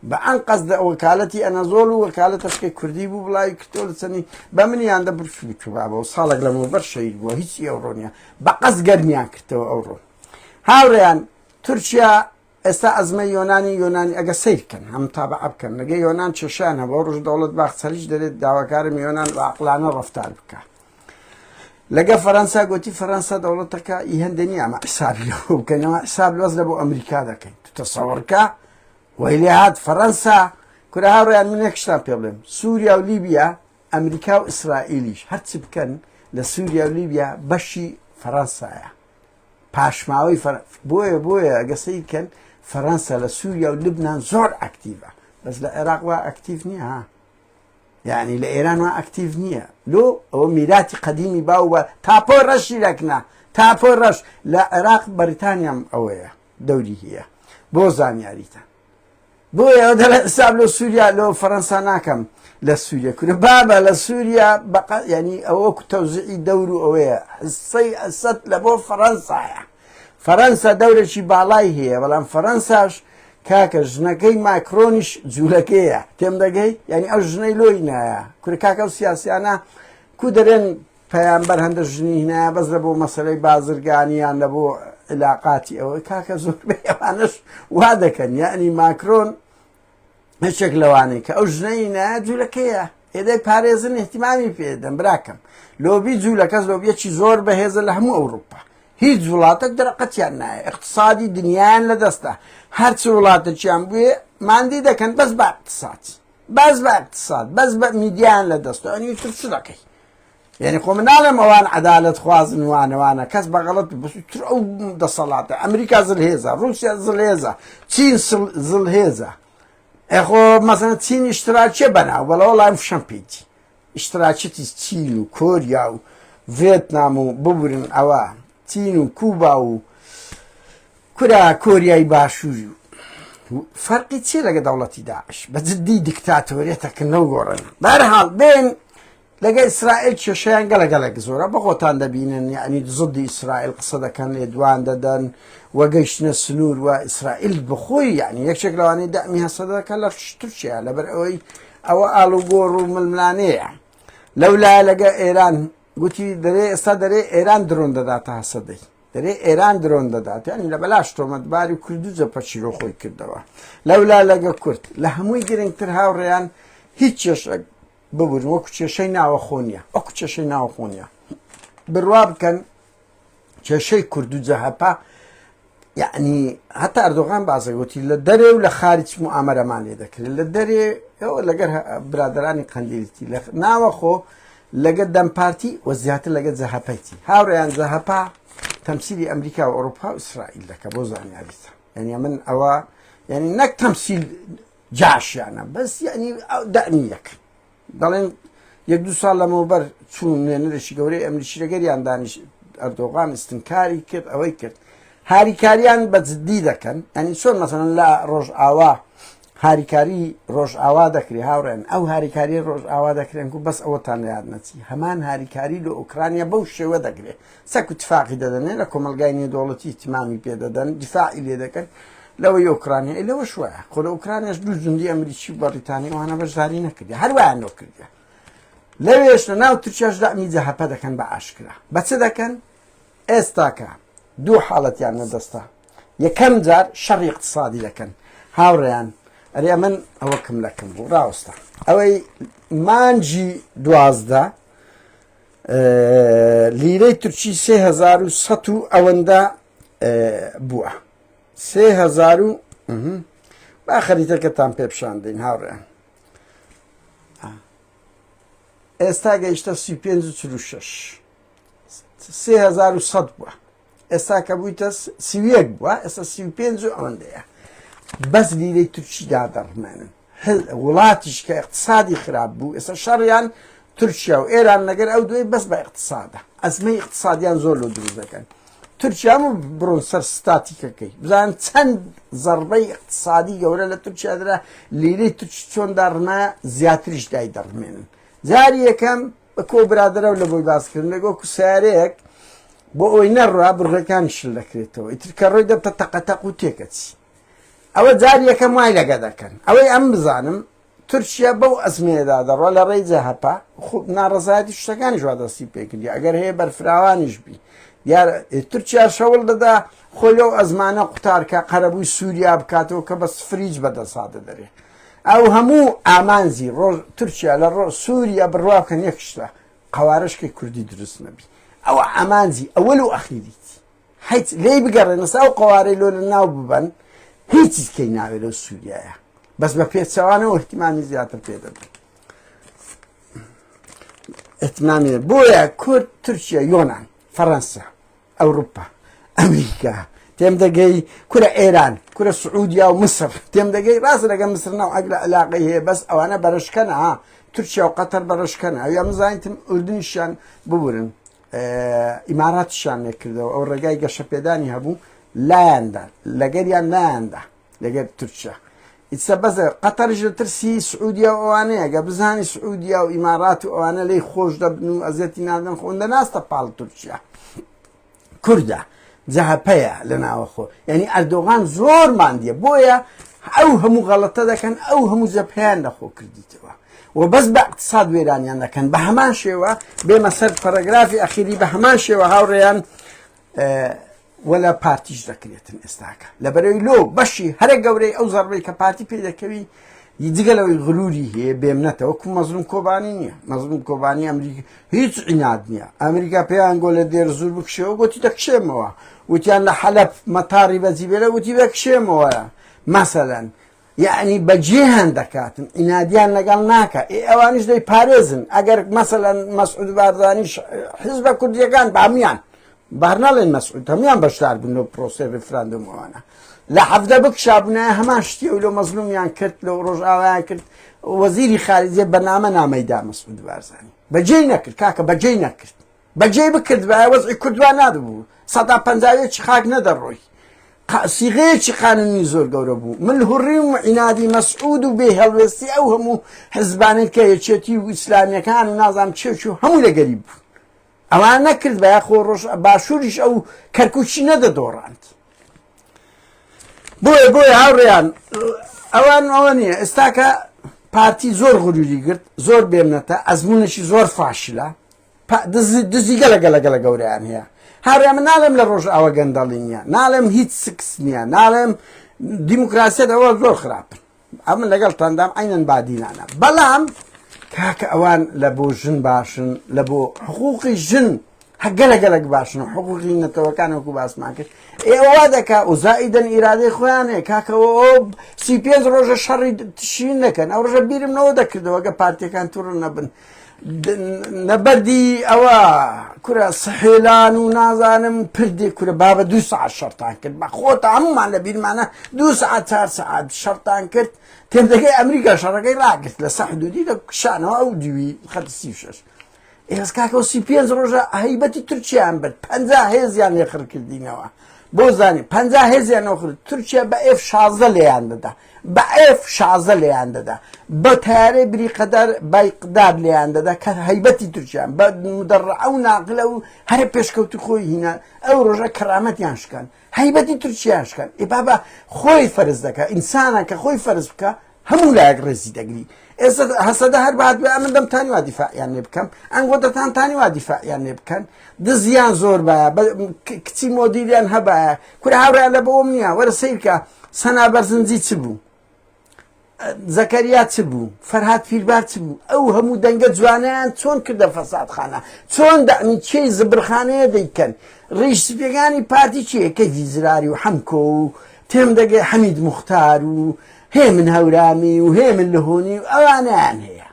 بە ئەن قەس وەکالەتی ئەنەزۆڵ و وەکالەت تەشکەی کوردی بوو بڵاوی کردۆ لەچەنی بە منیاندا برفبوو ساڵێک لەمەوبەر شەید بووە هیچ ئەوڕۆ نییە بە قەس گەرمیان کردەوە ئەوڕۆ هاوڕێیان تورکیا ئێستا ئەزمە یۆنانی ئەگە سیرکەن هەم تابعە بکەن لەگە یۆنان چێشانە بۆ ڕژ دەوڵەت باخچەریش دەرێت داواکارم یۆنان عەقلانە ڕەفتار بکە لەگە فەرەنسا گوتی فەرەنسا دەوڵەتەکە ئی هەندێ نییە ئەمە حسابی لەوە بکەنەوە حساب لەوەز لە بۆ ئەمریکا دەکەین تو تەسەوەڕکە وەی لێ هات فەرەنسا کورە هاوڕێیان من یەک شتان پێ بڵێم سووریا و لیبیا ئەمریکا و ئیسرائیلیش هەرچی بکەن لە سووریا و لیبیا بەشی فەرەنسایە پاشماوەی بۆیە ئەگە سیرکەن فەرەنسا لە سووریا و لبنان زۆر ئەکتیڤە بەس لە عێراق وا ئەکتیڤ نییە ها یعنی لە ئێران وا ئەکتیڤ نییە لۆ ئەوە میراتی قەدیمی باو بە تاپۆ ڕەشی دەکنا تاپۆ ڕەش لە عێراق بەریتانیام ئەوەیە دەوری هەیە بۆ زانیاریتە بۆیە ئەوە دەڵێ حساب لە سووریا لەوە فەرەنسا ناکەم لە سووریا کورە بابە لە سووریا ینی ئەوە تەوزیعی دەور و ئەوەیە حسەی ئەسەد لە بۆ فەرەنسایە فەرەنسا دەورێکی باڵای هەیە بەڵام فەرەنساش کاکە ژنەکەی ماکرۆنیش جوولەکەیە تێم دەگەی ینی ئەو ژنەی لۆی نایە کورە کاکە و سیاسیانە کو دەرێن پەیامبەر هەندە ژنی هینایە بەس لە بۆ مەسەلەی بازرگانیان لە بۆ علاقاتی ئەوەی کاکە زۆربەی ئەوانش وا دەکەن یعنی ماکرۆن هیچێک لەوانەیە کە ئەو ژنەی نایە جوولەکەیە ئێدەی پارێزن احتیمامی پێدەم براکەم لۆبی جوولەکەس لۆبیەکی زۆر بەهێزە لە هەموو ئەوروپا هیچ وڵاتێک دەرەقەتیان نایە اقتصادی دنیایان لەدەستە هەرچی وڵاتێکیان بووێ ماندی دەکەن بەس بە اقتصاد بەس بە میدیایان لەدەستە ئەنی تر چ دەکەی یعنی خۆ مناڵم ئەوان عەدالەت خوازن وانەوانە کەس بەغەڵەت بەسووتر ئەو دەسەڵاتە ئەمریکا زڵهێزە رووسیا زڵهێزە چین زڵهێزە ئەخۆ مەسەڵەن چین ئیشتراکیە بەناو بەڵەوە لایم فشەم پێیتی ئیشتراکەتی چین و کۆریا و ڤێتنام و ببورن ئەوە چین و کوبا و کورا کۆریای باشووری و فەرقی چێ لەگە دەوڵەتی داعش بە جددی دیکتاتۆریەتەکردنەوە گۆڕن بەرحاڵ بێن لەگە ئیسرائیل کێشەیان گەلەگەلێک زۆرە بە خۆتان دەبینن یعنی زدی ئیسرائیل قسە دەکەن لێدوان دەدەن وەگەیشتنە سنوور و ئیسرائیل بخۆی یعنی یەکێک لەوانەی دەمی هەسە دەکەن لە تورکیا لەبەر ئەوەی ئەوە ئاڵوگۆڕ و ململانەیە لەولا لەگە ئێران گوتی دەرێ ئێستا دەرێ ئێران درۆن دەداتە هەسەدەی دەرێ ئێران درۆن دەدات ینی لە بەلاش تۆمەتباری کوردوجە پەچیرۆ خۆی کردەوە لەولا لەگە کورد لە هەمووی گرنگتر هاوڕێیان هیچ کێشە ببوورن وەکو کێشەی ناوەخۆنیە وەکو کێشەی ناوەخۆنیە بڕوا بکەن کێشەی کوردوجە هەپا یعنی هەتا ئەردۆغان بازەگوتی لە دەرێ و لە خارج موامەرەمان لێ دەکرێت لە دەرێ ئەوە لەگەر برادرانی قەندیلیتی لە ناوەخۆ لەگە دەمپارتی و زیاتر لەگە جەهەپەیتی هاوڕێیان جەهەپا تەمسیلی ئەمریکا و ئەوروپا و ئیسرائیل دەکە بۆ زانیاریتە یعنی من ئەوە یعنی نەک تەمسیل جاشیانە بەس یعنی دەعنی یەک دەڵێن 1-2 ساڵ لەمەوبەر چوون نوێنەرێکی گەورەی ئەمریکی لەگەریان دانیش ئەردۆغان استنکاری کرد ئەوەی کرد هاریکاریان بە جددی دەکەن ئەنی چۆن مەسەڵەن لە ڕۆژئاوا هاریکاری ڕۆژئاوا دەکری هاوڕێن ئەو هاریکاری ڕۆژئاوا دەکرێن و بەس ئەوەتان یاد نەچی هەمان هاریکاری لە ئوکرانیا بەو شێوە دەگرێت سەک و تفاقی دەدەنێ لە کۆمەلگای نێودەوڵەتی تیمامی پێدەدەن دیفاعی لێ دەکەن لەوەی ئوکرانیا لەوە شوایە خۆ لە ئوکرانیاش دوو جوندی ئەمریکی و بەریتانی وانە بەشداری نەکردی هەروایان نۆ کردی لەوێش لە ناو تورکیاش دامی جەهەپە دەکەن بە ئاشکرا بە چ دەکەن ئێستاکە دوو حاڵەتیان نەدەستە یەکەم جار شەڕی اقتصادی دەکەن هاوڕێیان ئەرێ من ئەوە کم لەکەم بوو ڕاوستە ئەوەی مانجی 12 لیرەی تورکی 3100 و ئەوەندە بووە 3000 و با خەریتەکەتان پێ پیشاندەین هاوڕێیان ئێستا گەیشتە 35 3100 بووە ئێستا کە بوویتە 31 بووە ئێستا 35 و ئەوەندەیە بەس لیرەی تورکی دادەڕمێنن وڵاتیش کە اقتصادی خراپ بوو ئێستا شەڕیان تورکیا و ئێران لەگەر ئەو دوێ بەس بە اقتصادە ئەزمەی اقتصادیان زۆر لۆ دروست دەکەن تورکیا هەموو بڕۆن سەر ستاتیکەکەی بزان چەند زەربەی اقتصادی گەورە لە تورکیا درا لیرەی تورکی چۆندا ڕمایە زیاتریش دای دەڕمێنن جاری یەکەم بە کۆ برادرە و لە بۆی باسکردن لەگۆ سیارەیەک بۆ ئەوەی نەڕوا بڕێکانی شل دەکرێتەوە ئیتر کە ڕۆی دەبتە تەقەتەق و تێکەچی ئەوە جاری یەکەم وای لەگە دەکەن ئەوەی ئەم بزانم تورکیا بەو ئەزمێدا دەڕوا لە ڕێی جەهەپا ناڕەزایەتی شتەکانی ژوادەستی پێکردی ئەگەر هەیە بەرفراوانیش بی دیارە تورکیا شەوڵ دەدا خۆی لەو ئەزمانە قوتارکە قەرەبووی سووریا بکاتەوە کە بە فریج بەدەسادە دەرێ ئەو هەموو ئامانزی تورکیا لە سووریا بڕوا بکەن یەک شتە قەوارشکی کوردی دروست نەبی ئەوە ئامانزی ئەوەل و ئەخیریت هیچ لێی بگەڕێنە ساو قەوارەی لۆ لە ناو ببەن هیچیت کەی ناوێت لەو سووریایە بەس بە پێچەوانەوە احتیمامی زیاتر پێ دەبێت احتیمامی بۆیە کورد تورکیا یۆنان فەڕەنسا ئەوروپا ئەمریکا تێم دەگەی کورە ئێران کورە سعودیا و مسر تێم دەگەی ڕاست لەگە مسر ناو ئەگلە علاقەی هەیە بەس ئەوانە بەرەشکەنە ها تورکیا و قەتەر بەرەشکەنە ئەو یا مزانیتم ئوردنیشیان ببورن ئیماراتیشان لێکردەوە ئەو ڕێگای گەشەپێدانی هەبوو لایەندا لەگەریان لایەندا لەگەر تورکیا ئیسە بەزە قەتەرش لە ترسی سعودیا و ئەوانەیە گە بزانی سعودیا و ئیمارات و ئەوانە لی خۆش دەبن و ئەزێتی نادەن خۆندە ناستە پاڵ تورکیا کووردە جەهەپەیە لە ناوەخۆ یعنی ئەردۆغان زۆر ماندیە بۆیە ئەو هەموو غەڵەتە دەکەن ئەو هەموو جەبهەیان لەخۆ کردیتەوە و بەس بە اقتصاد وێرانیان دەکەن بە هەمان شێوە بێمە سەر پەرەگرافی ئەخیری بە هەمان شێوە هاوڕێیان وەلا پارتیش دەکرێتن ئێستاکە لەبەرەوەی لۆ بەشی هەرە گەورەی ئەو زەڕبەی کە پارتی پێ دەکەوی جگەلەوەی غروری هەیە بێمنەتەوە وەکو مەزلوم کۆبانی نییە مەزلوم کۆبانی ئەمریکا هیچ عناد نییە ئەمریکا پێیان گۆ لە دێر زوور بکشەوە گوتی دەکشێمەوە وتیان لە حەلەب مەتاری بەجیبێرە وتی بەکشێمەوە مەسەلەن یعنی بەجێ هەن دەکاتن ئینادیان لەگەڵ ناکە ئەوانیش دەی پارێزن ئەگەر مەسەلەن مەسعود بارزانیش حیزبە کوردیەکان بامیان بارناڵێن مەسعود هەمویان بەشدار بن لە پرۆسەی ڕێفراندۆمەوانە لە حەفدە بکشابوونایە هەمان شتی و لە مەزلومیان کرد لە ڕۆژئاوایان کرد وەزیری خارجیە بەنامە نامەیدا مەسعود بارزانی بەجێی نەکرد کاکە بەجێی نەکرد بەجێی بکرد بە وەزعی کوردوان نادبوو 150 خاک نەدەڕۆی سیغەیەکی قانونی زۆر گەورە بوو من هوڕی و عینادی مەسعود و بێ هەڵوێستی ئەو هەموو حزبانێت کە یەکێتی و ئیسلامیەکان و نازام چێچ و هەموو لەگەری بوو ئەوان نەکرد بە یاخۆ ڕۆژ باشووریش ئەو کەرکوچی نەدەدۆڕاند بۆیە هاوڕێیان ئەوان ئەوە نییە ئێستاکە پارتی زۆر غروری گرت زۆر بێمنەتە ئەزمونێکی زۆر فاشلە دزی گەلە گەورەیان هەیە هاوڕێ من ناڵێم لە ڕۆژ ئەوە گەندەڵی نییە ناڵێم هیچ سکس نییە ناڵێم دیموکراسیەت ئەوە زۆر خراپن ئەم من لەگەڵتاندام عینەن بادینانە بەڵام کاکە ئەوان لە بۆ ژن باشن لە بۆ حقوقی ژن هەگەلەگەلک باشن و حقوقی نەتەوەکان وەکو باسمان کرد ئێوە دەکا و زائیدەن ئیرادەی خۆیانێ کاکەەوە 35 ڕۆژە شەڕی تشین دەکەن ئەو ڕۆژە بیرمەوە دەکردەوە گە پارتیەکان تووڕ نەبن نەبەردی ئەوە کورە سەحێلان و نازانم پردێک کورە بابە 2 ساعت شەڕتان کرد بە خۆتە هەمومان لە بیرمانە 2 ساعت 4 ساعت شەڕتان کرد تێم دەگەی ئەمریکا شەڕەکەی ڕاگرت لە سەحدودی دەکشانەوە ئەو دیوی خەت 36 ئێس کاکە 35 ڕۆژە هەیبەتی تورکیایان برد 50 هێزیان لێخڕ کردینەوە بۆ زانی 50 هێزیان نەخرد تورکیا بە F-16 لێیان دەدا بە F-16 لێیان دەدا بە تارێ بریقەدار بایقدار لێیان دەدا کە هەیبەتی تورکیان بە مدەڕعە و ناقلە و هەرە پێشکەوتی خۆی هینە ئەو ڕۆژە کەرامەتیان شکان هەیبەتی تورکیان شکان بابە خۆی فەرز دەکە ئینسانە کە خۆی فەرز بکە هەموو لایەک ڕێزی دەگری ئێستا هەسەدە هەر بەهات بێ من دەمتانی وا دیفاعیان لێ بکەم ئەنگۆدەتانتانی وا دیفاعیان لێ بکەن دزیان زۆر بایە کچی مۆدیریان هەبایە کورە هاوڕیان لە بۆم نییە وەرە سیرکە سەنا بەرزنجی چ بوو زەکەریا چ بوو فەرهاد پیربار چ بوو ئەو هەموو دەنگە جوانیان چۆن کردە فەسادخانە چۆن دەمی چێی زبرخانەیە دەیکەن ڕیش سپێگانی پارتی چیە کەیفی زراری و حەمکۆ و تێم دەگەی حەمید موختار و هێ من هەورامی و هێ من لەهۆنی و ئەوانیان هەیە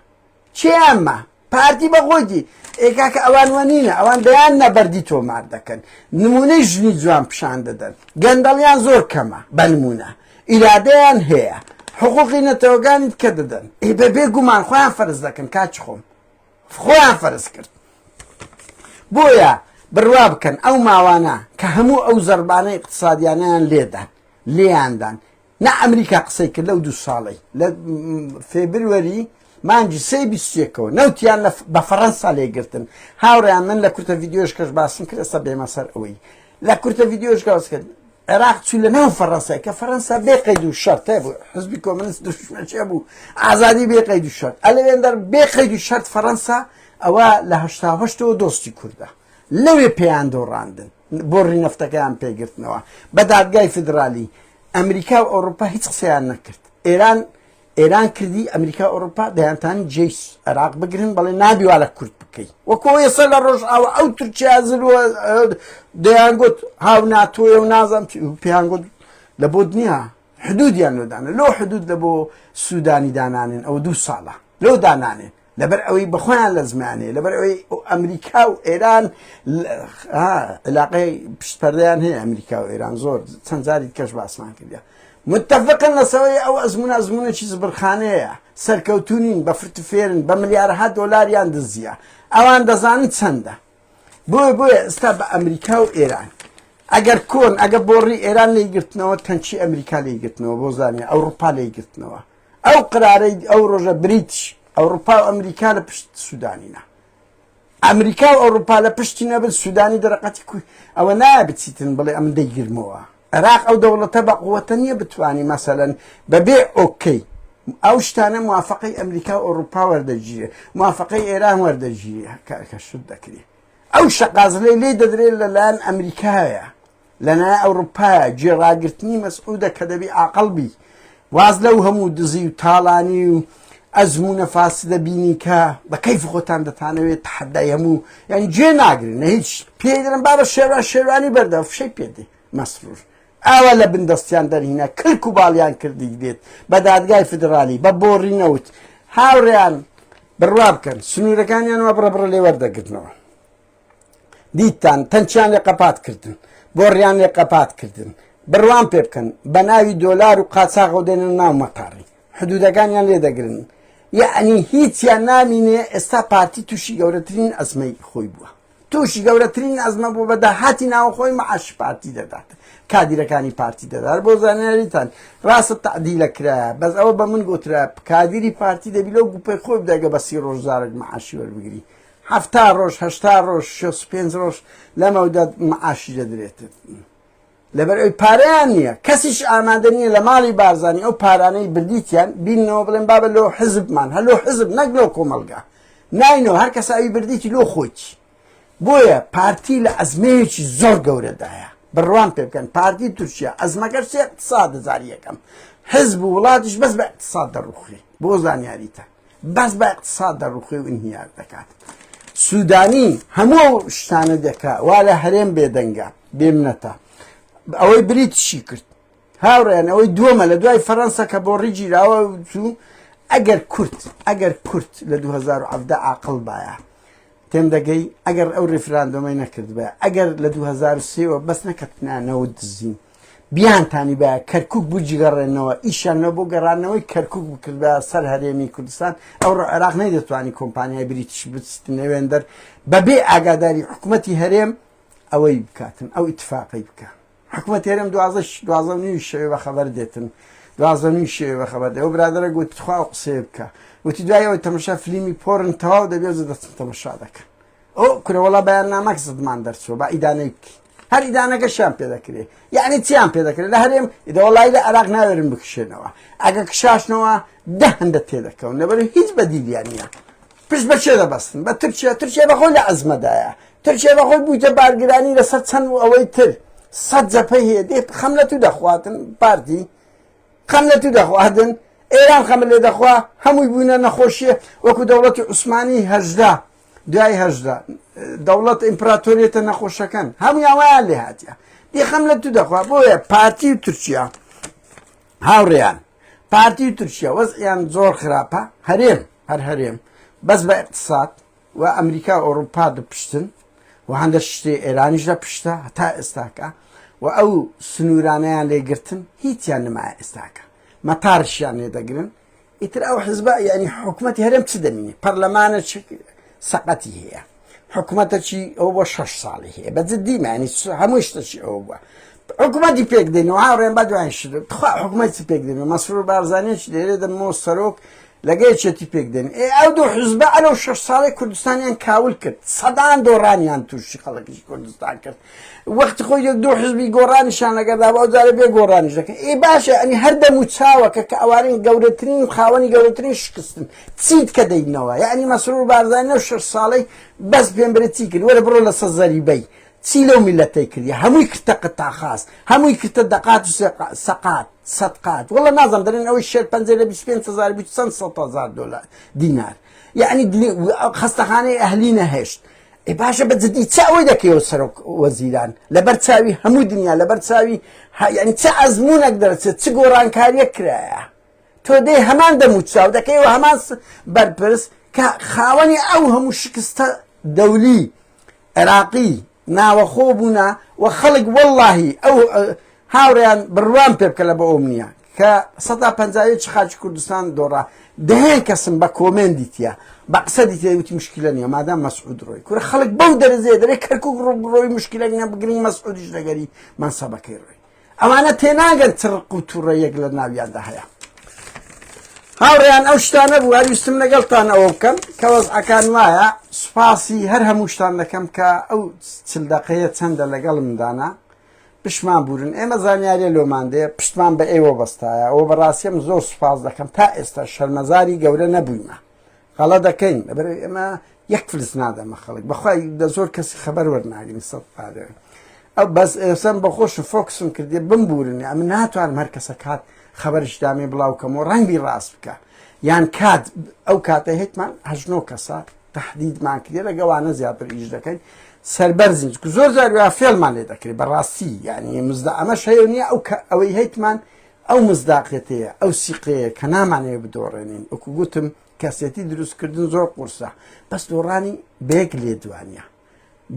چیانمە پارتی بەخۆیتی ئێکاکە ئەوان وەنینە ئەوان دەیان نەبەردی تۆمار دەکەن نمونەی ژنی جوان پیشان دەدەن گەندەڵیان زۆر کەمە بە نمونە ئیرادەیان هەیە حقوقی نەتەوەگانیت کە دەدەن بەبێ گومان خۆیان فەرز دەکەن کاچ خۆم خۆیان فەرز کرد بۆیە بڕوا بکەن ئەو ماوانە کە هەموو ئەو زەربانەی اقتصادیانیان لێیاندان نە ئەمریکا قسەی کرد لەو 2 ساڵی لە فێبروەری مانجی 3/21ەوە نەوتیان بە فەڕەنسا لێگرتن هاوڕێیان من لە کورتە ڤیدیۆش کەش باسم کرد ئێستا بێمە سەر ئەوەی لە کورتە ڤیدیۆش گاوس کرد عێراق چوو لە ناو فەڕەنسای کە فەڕەنسا بێ قەید و شەرت بوو حزبی کۆمونیست دوشمنچێ بوو ئازادی بێ قەید و شەرت ئەلەوێندەر بێ قەید و شەرت فەڕەنسا ئەوە لە 1970ەوە دۆستی کوردە لەوێ پێیان دۆڕاندن بۆڕی نەفتەکەیان پێگرتنەوە بە دادگای فدرالی ئەمریکا و ئەوروپا هیچ قسەیان نەکرد ئێران کردی ئەمریکا ئەوروپا دەیانتانی جێیس عێراق بگرن بەڵێ نابی وا لە کورد بکەی وەکەوە ئێستا لە ڕۆژ ئەو تورکیا زلووە دەیان گوت هاو ناتۆیە و نازانم پێیان گوت لە بۆ دنیا حدودیان لۆدانە لۆ حدود لە بۆ سوودانی دانانێن ئەوە 2 ساڵە لەو دانانێن لەبەر ئەوەی بەخۆیان لە زمانێ لەبەر ئەوەی ئەمریکا و ئێران علاقەی پشتپەردەیان هەیە ئەمریکا و ئێران زۆر چەند جاری کەش باسمان کردیا متفقن لەسەوەی ئەو ئەزمونەکی زبرخانەیە سەرکەوتونین بە فرتفێرن بە ملیارها دۆلاریان دزیە ئەوان دەزانن چەندە بۆیە ئێستا بە ئەمریکا و ئێران ئەگەر کۆن ئەگە بۆڕی ئێران لێیگرتنەوە تەنچی ئەمریکا لێیگرتنەوە بۆ زانێ ئەوروپا لێیگرتنەوە ئەو قرارەی ئەو ڕۆژە بریتش ئەوروپا و ئەمریکا لە پشت سوودانینە ئەمریکا و ئەوروپا لە پشتی نەبن سوودانی دەرەقەتی کوی ئەوە نایە بچیتن بڵێ ئەم دەیگرمەوە عێراق ئەو دەوڵەتە بە قووەتە نییە بتوانانی مەسەلەن بەبێ ئۆکەی ئەو شتانە موافقەی ئەمریکا و ئەوروپا وەردەگیرێ موافقەی ئێران وەردەگیرێ کە شت دەکرێت ئەو شەقازلەی لێ دەدرێت لەلایەن ئەمریکایە لەنایە ئەوروپایە گوێڕاگرتنی مەسعودە کە دەبی عاقڵبی واز لەو هەموو دزی و تاڵانی و ئەزمونە فاسدە بینی کە بە کەیف خۆتان دەتانەوێت تحەدای هەموو یعنی گوێ ناگرن نە هیچ پێی دەڵێن بابە شێوانی بەردە فشەی پێدێ مەسرور ئاوا لە بندەستیان دەرهینە کلک و باڵیان کردی دێت بە دادگای فدرالی بە بۆڕی نەوت هاوڕێیان بڕوا بکەن سنوورەکانیان وە بڕەبڕە لێ وەردەگرتنەوە دیتان تەنچیان لێ قەپات کردن بۆڕیان لێ قەپات کردن بڕوان پێ بکەن بە ناوی دۆلار و قاچاغ دێنە ناو مەتاڕی حدودەکانیان لێ دەگرن یعنی هیچیان نامینێ ئێستا پارتی تووشی گەورەترین ئەزمەی خۆی بووە تووشی گەورەترین ئەزمە بوو بە داهاتی ناوخۆی مەعاش پارتی دەدات کادیرەکانی پارتی دەدار بۆ زانیاریتان ڕاستە تعدیلە کرایە بەس ئەوە بە من گوترا کادیری پارتی دەبی لەو گوپەی خۆی بدەگە بە 30 ڕۆژ زارێک مەعاشی وەربگری 70 ڕۆژ 80 ڕۆژ 65 ڕۆژ لەمەودا مەعاشی دەدرێت لەبەر ئەوی پارەیان نییە کەسیش ئامادە نییە لە ماڵی بارزانانی ئەو پارانەی بردیتیان بینەوە بڵێن بابە لۆ حزبمان هەلۆ حزب نەک لۆ کۆمەلگا ناینەوە هەر کەساوی بردیتی لۆ خۆیتی بۆیە پارتی لە ئەزمەیەکی زۆر گەورەدایە بڕوان پێ بکەن پارتی تورکیا ئەزمەکەش اقتصاد زاری یەکەم حزب و وڵاتیش بەس بە اقتصاد دەڕوخی بۆ زانیاریتە بەس بە اقتصاد دەڕوخی و ئینهیار دەکات سوودانی هەموو شتانە دەکا وا لە هەرێم بێدەنگە بێمنەتە ئەوەی بریتشی کرد هاوڕێن ئەوەی دووەمە لە دوای فەڕەنسا کە بۆ ڕیگیراوە چوو ئەگەر کورد لە 2017 عاقڵ باە تێم دەگەی ئەگەر ئەو ڕێفراندۆمەی نەکرد بە ئەگەر لە 2023ەوە بەس نەکەتنانەوە دزین بیانتانی بە کەرکک بوو جگەڕێنەوە ئیشانە بۆ گەڕانەوەی کەرکک بکرد بە سەر هەرێمی کوردستان ئەو عێراق نەیدەتوانی کۆمپانیای بریتیش بچن نێوێندەر بەبێ ئاگاداری حکوومەتی هەرێم ئەوەی بکاتن ئەو ئیتفاقی بکە حکوومەت هەرێم 12 شەوێ بە خەبەر دێتن 12 شەوێ بە خەبەر دێ ئەو برادرە گوتی خوا قسێ بکە وتی دوایەوەی تەمەشا فیلمی پۆرن تەواو دەبێت دەچن تەمەشا دەکەن ئەو کورەوەڵا بەیاننامەک زدمان دەرچوە بە ئیدانەی بکەی هەر ئیدانەکەشیان پێ دەکرێت یعنی چیان پێ دەکرێت لە هەرێم ئیدەوەڵای لە عێراق ناوێرن بکشێنەوە ئەگە کشاشنەوە هەندە تێدەکەون لەبەر هیچ بەدیلیان نییە پشت بەچێ دەبەستن بە تورکیا بەخۆی لە ئەزمەدایە تورکیا بەخۆی بوویتە بارگرانی لەسەر چەند و ئەوەی تر 100 جەپەی هەیە دێ خەم لە تو دەخواتن پارتی خەم لە تو دەخواتن ئێران خەمە لێ دەخوا هەمووی بوونە نەخۆشیە وەکو دەوڵەتی عوسمانی هەژدا دوای هەژدا دەوڵەت ئیمپراتۆریەتە نەخۆشەکان هەمووی ئەویان لێ هاتیە دی خەم لە تو دەخوا بۆیە پارتی و تورکیا هاوڕێیان پارتی و تورکیا وەزعیان زۆر خراپە هەرێم بەس بە اقتصاد و ئەمریکا و ئەوروپا دەپشتن و هەندە شتێ ئێرانیش دەپشتە هەتا ئێستاکە و ئەو سنوورانەیان لێگرتن هیچیان نمایە ئێستاکە مەتارشیان لێ دەگرن ئیتر ئەو حزبە یعنی حکوومەتی هەرێم چ دەمینێ پەرلەمانە سەقەتی هەیە حکوومەتەکی ئەو بۆ 6 ساڵی هەیە بە جددی معنی هەموو شتەی ئەو بووە حکوومەتی پێک دێنەوە هاوڕێن بە دوایان شت خوا حکوومەتی پێک دێنەوە مەسرور بارزانێکی لێرە دەمەوە سەرۆک لەگەیەکێتی پێک دێن ئەو دوو حزبە ئەلەو 6 ساڵی کوردستانیان کاول کرد سەدان دۆڕانیان تووشی خەڵکیشی کوردستان کرد وەختی خۆی دوو حزبی گۆڕانیشان لەگەدا بە ئەوجارە بێ گۆڕانیش دەکەن باشە ئەنی هەر دەم و چاوەکە کە ئەوانین گەورەترین خاوەنی گەورەترین شکستن چیت کە دەینەوە یعنی مەسرور بارزانانی 6 ساڵەی بەس پێم برێ چی کرد وەرە بڕۆ لەسەر زەریبەی چی لەو میلەتەی کردی هەمووی کردە قتا خاست هەمووی کردە دەقات و سەقات سەدقات وەڵە نازانم دەرێن ئەوەی شێر پەنجە لە 25,000 چەند 100,000 دلار دینار یعنی خەستەخانەی ئەهلی نەهێشت باشە بە جددی چ ئەوەی دەکەیەوە سەرۆک وەزیران لەبەر چاوی هەموو دنیا لەبەر چاوی یعنی چه ئەزمونێک دەرچێت چ گۆڕانکاریە کرایە تۆ دەی هەمان دەموت چاو دەکەیەوە هەمان بەرپرس کە خاوەنی ئەو هەموو شکستە دەولی عێراقی ناوەخۆ بوونا و خەڵک وەڵڵاهی ئەو هاوڕێیان بڕوان پێ بکە لە بە ئەوم نییە کە 150 خاچی کوردستان دۆڕا دەهەیە کەسم بە کۆمێندی تیا بە قسە دیتێوتی مشکلە نیە مادام مەسعود ڕۆی کورە خەڵک بەو دەرەزێ دەرێ کەرکوو ڕۆی مشکلە نیە بگرین مەسعودیش دەگەری مەنسەبەکەی ڕۆی ئەوانە تێناگەن چڕق و تووڕەیەک لە ناویاندا هەیە هاوڕێیان ئەو شتانە بوو هەرویستم لەگەڵتان ئەوە بکەم کە وەزعەکان وایە سوپاسی هەر هەموو شتان دەکەم کە ئەو چلدەقەیە چەندە لەگەڵمدانا پشمان بورن ئێمە زانیاریە لۆماندەیە پشتمان بە ئێوە بەستایە ئەوە بەڕاستیم زۆر سوپاس دەکەم تا ئێستا شەرمەزاری گەورە نەبوویمە غەڵە دەکەین لەبەر ئێمە یەک فلس نادەمە خەڵک بەخوای دە زۆر کەسی خەبەر وەرناگرین سەد پارە ئەو بەس ئێسم بەخۆشم فۆکسم کردێ بمبورن ئەمە ناتوانم هەر کەسە کات خەبەرش دامێ بڵاوکەم و ڕەنگی ڕاست بکە یان کات ئەو کاتە هێتمان 8 کەسە تهدیدمان کردێ لەگەوانە زیاتر ئیش دەکەین سەربەرزین زۆر زار فێڵمان لێ دەکرێت بەڕاستی یعنی مزدا ئەمەش هەیە نییە ئەوەی هەیتمان ئەو مزداقێتەیە ئەو سیقەیە کە نامانەیە بدۆڕێنین وەکو گوتم کەسێتی دروستکردن زۆر قورسە بەس دۆڕانی بێک لێدوانە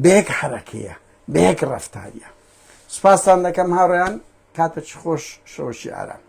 بێک حرەکەیە بێک ڕەفتاریە سوپاسان دەکەم هاوڕێیان کاتە چ خۆش شەوشی ئارام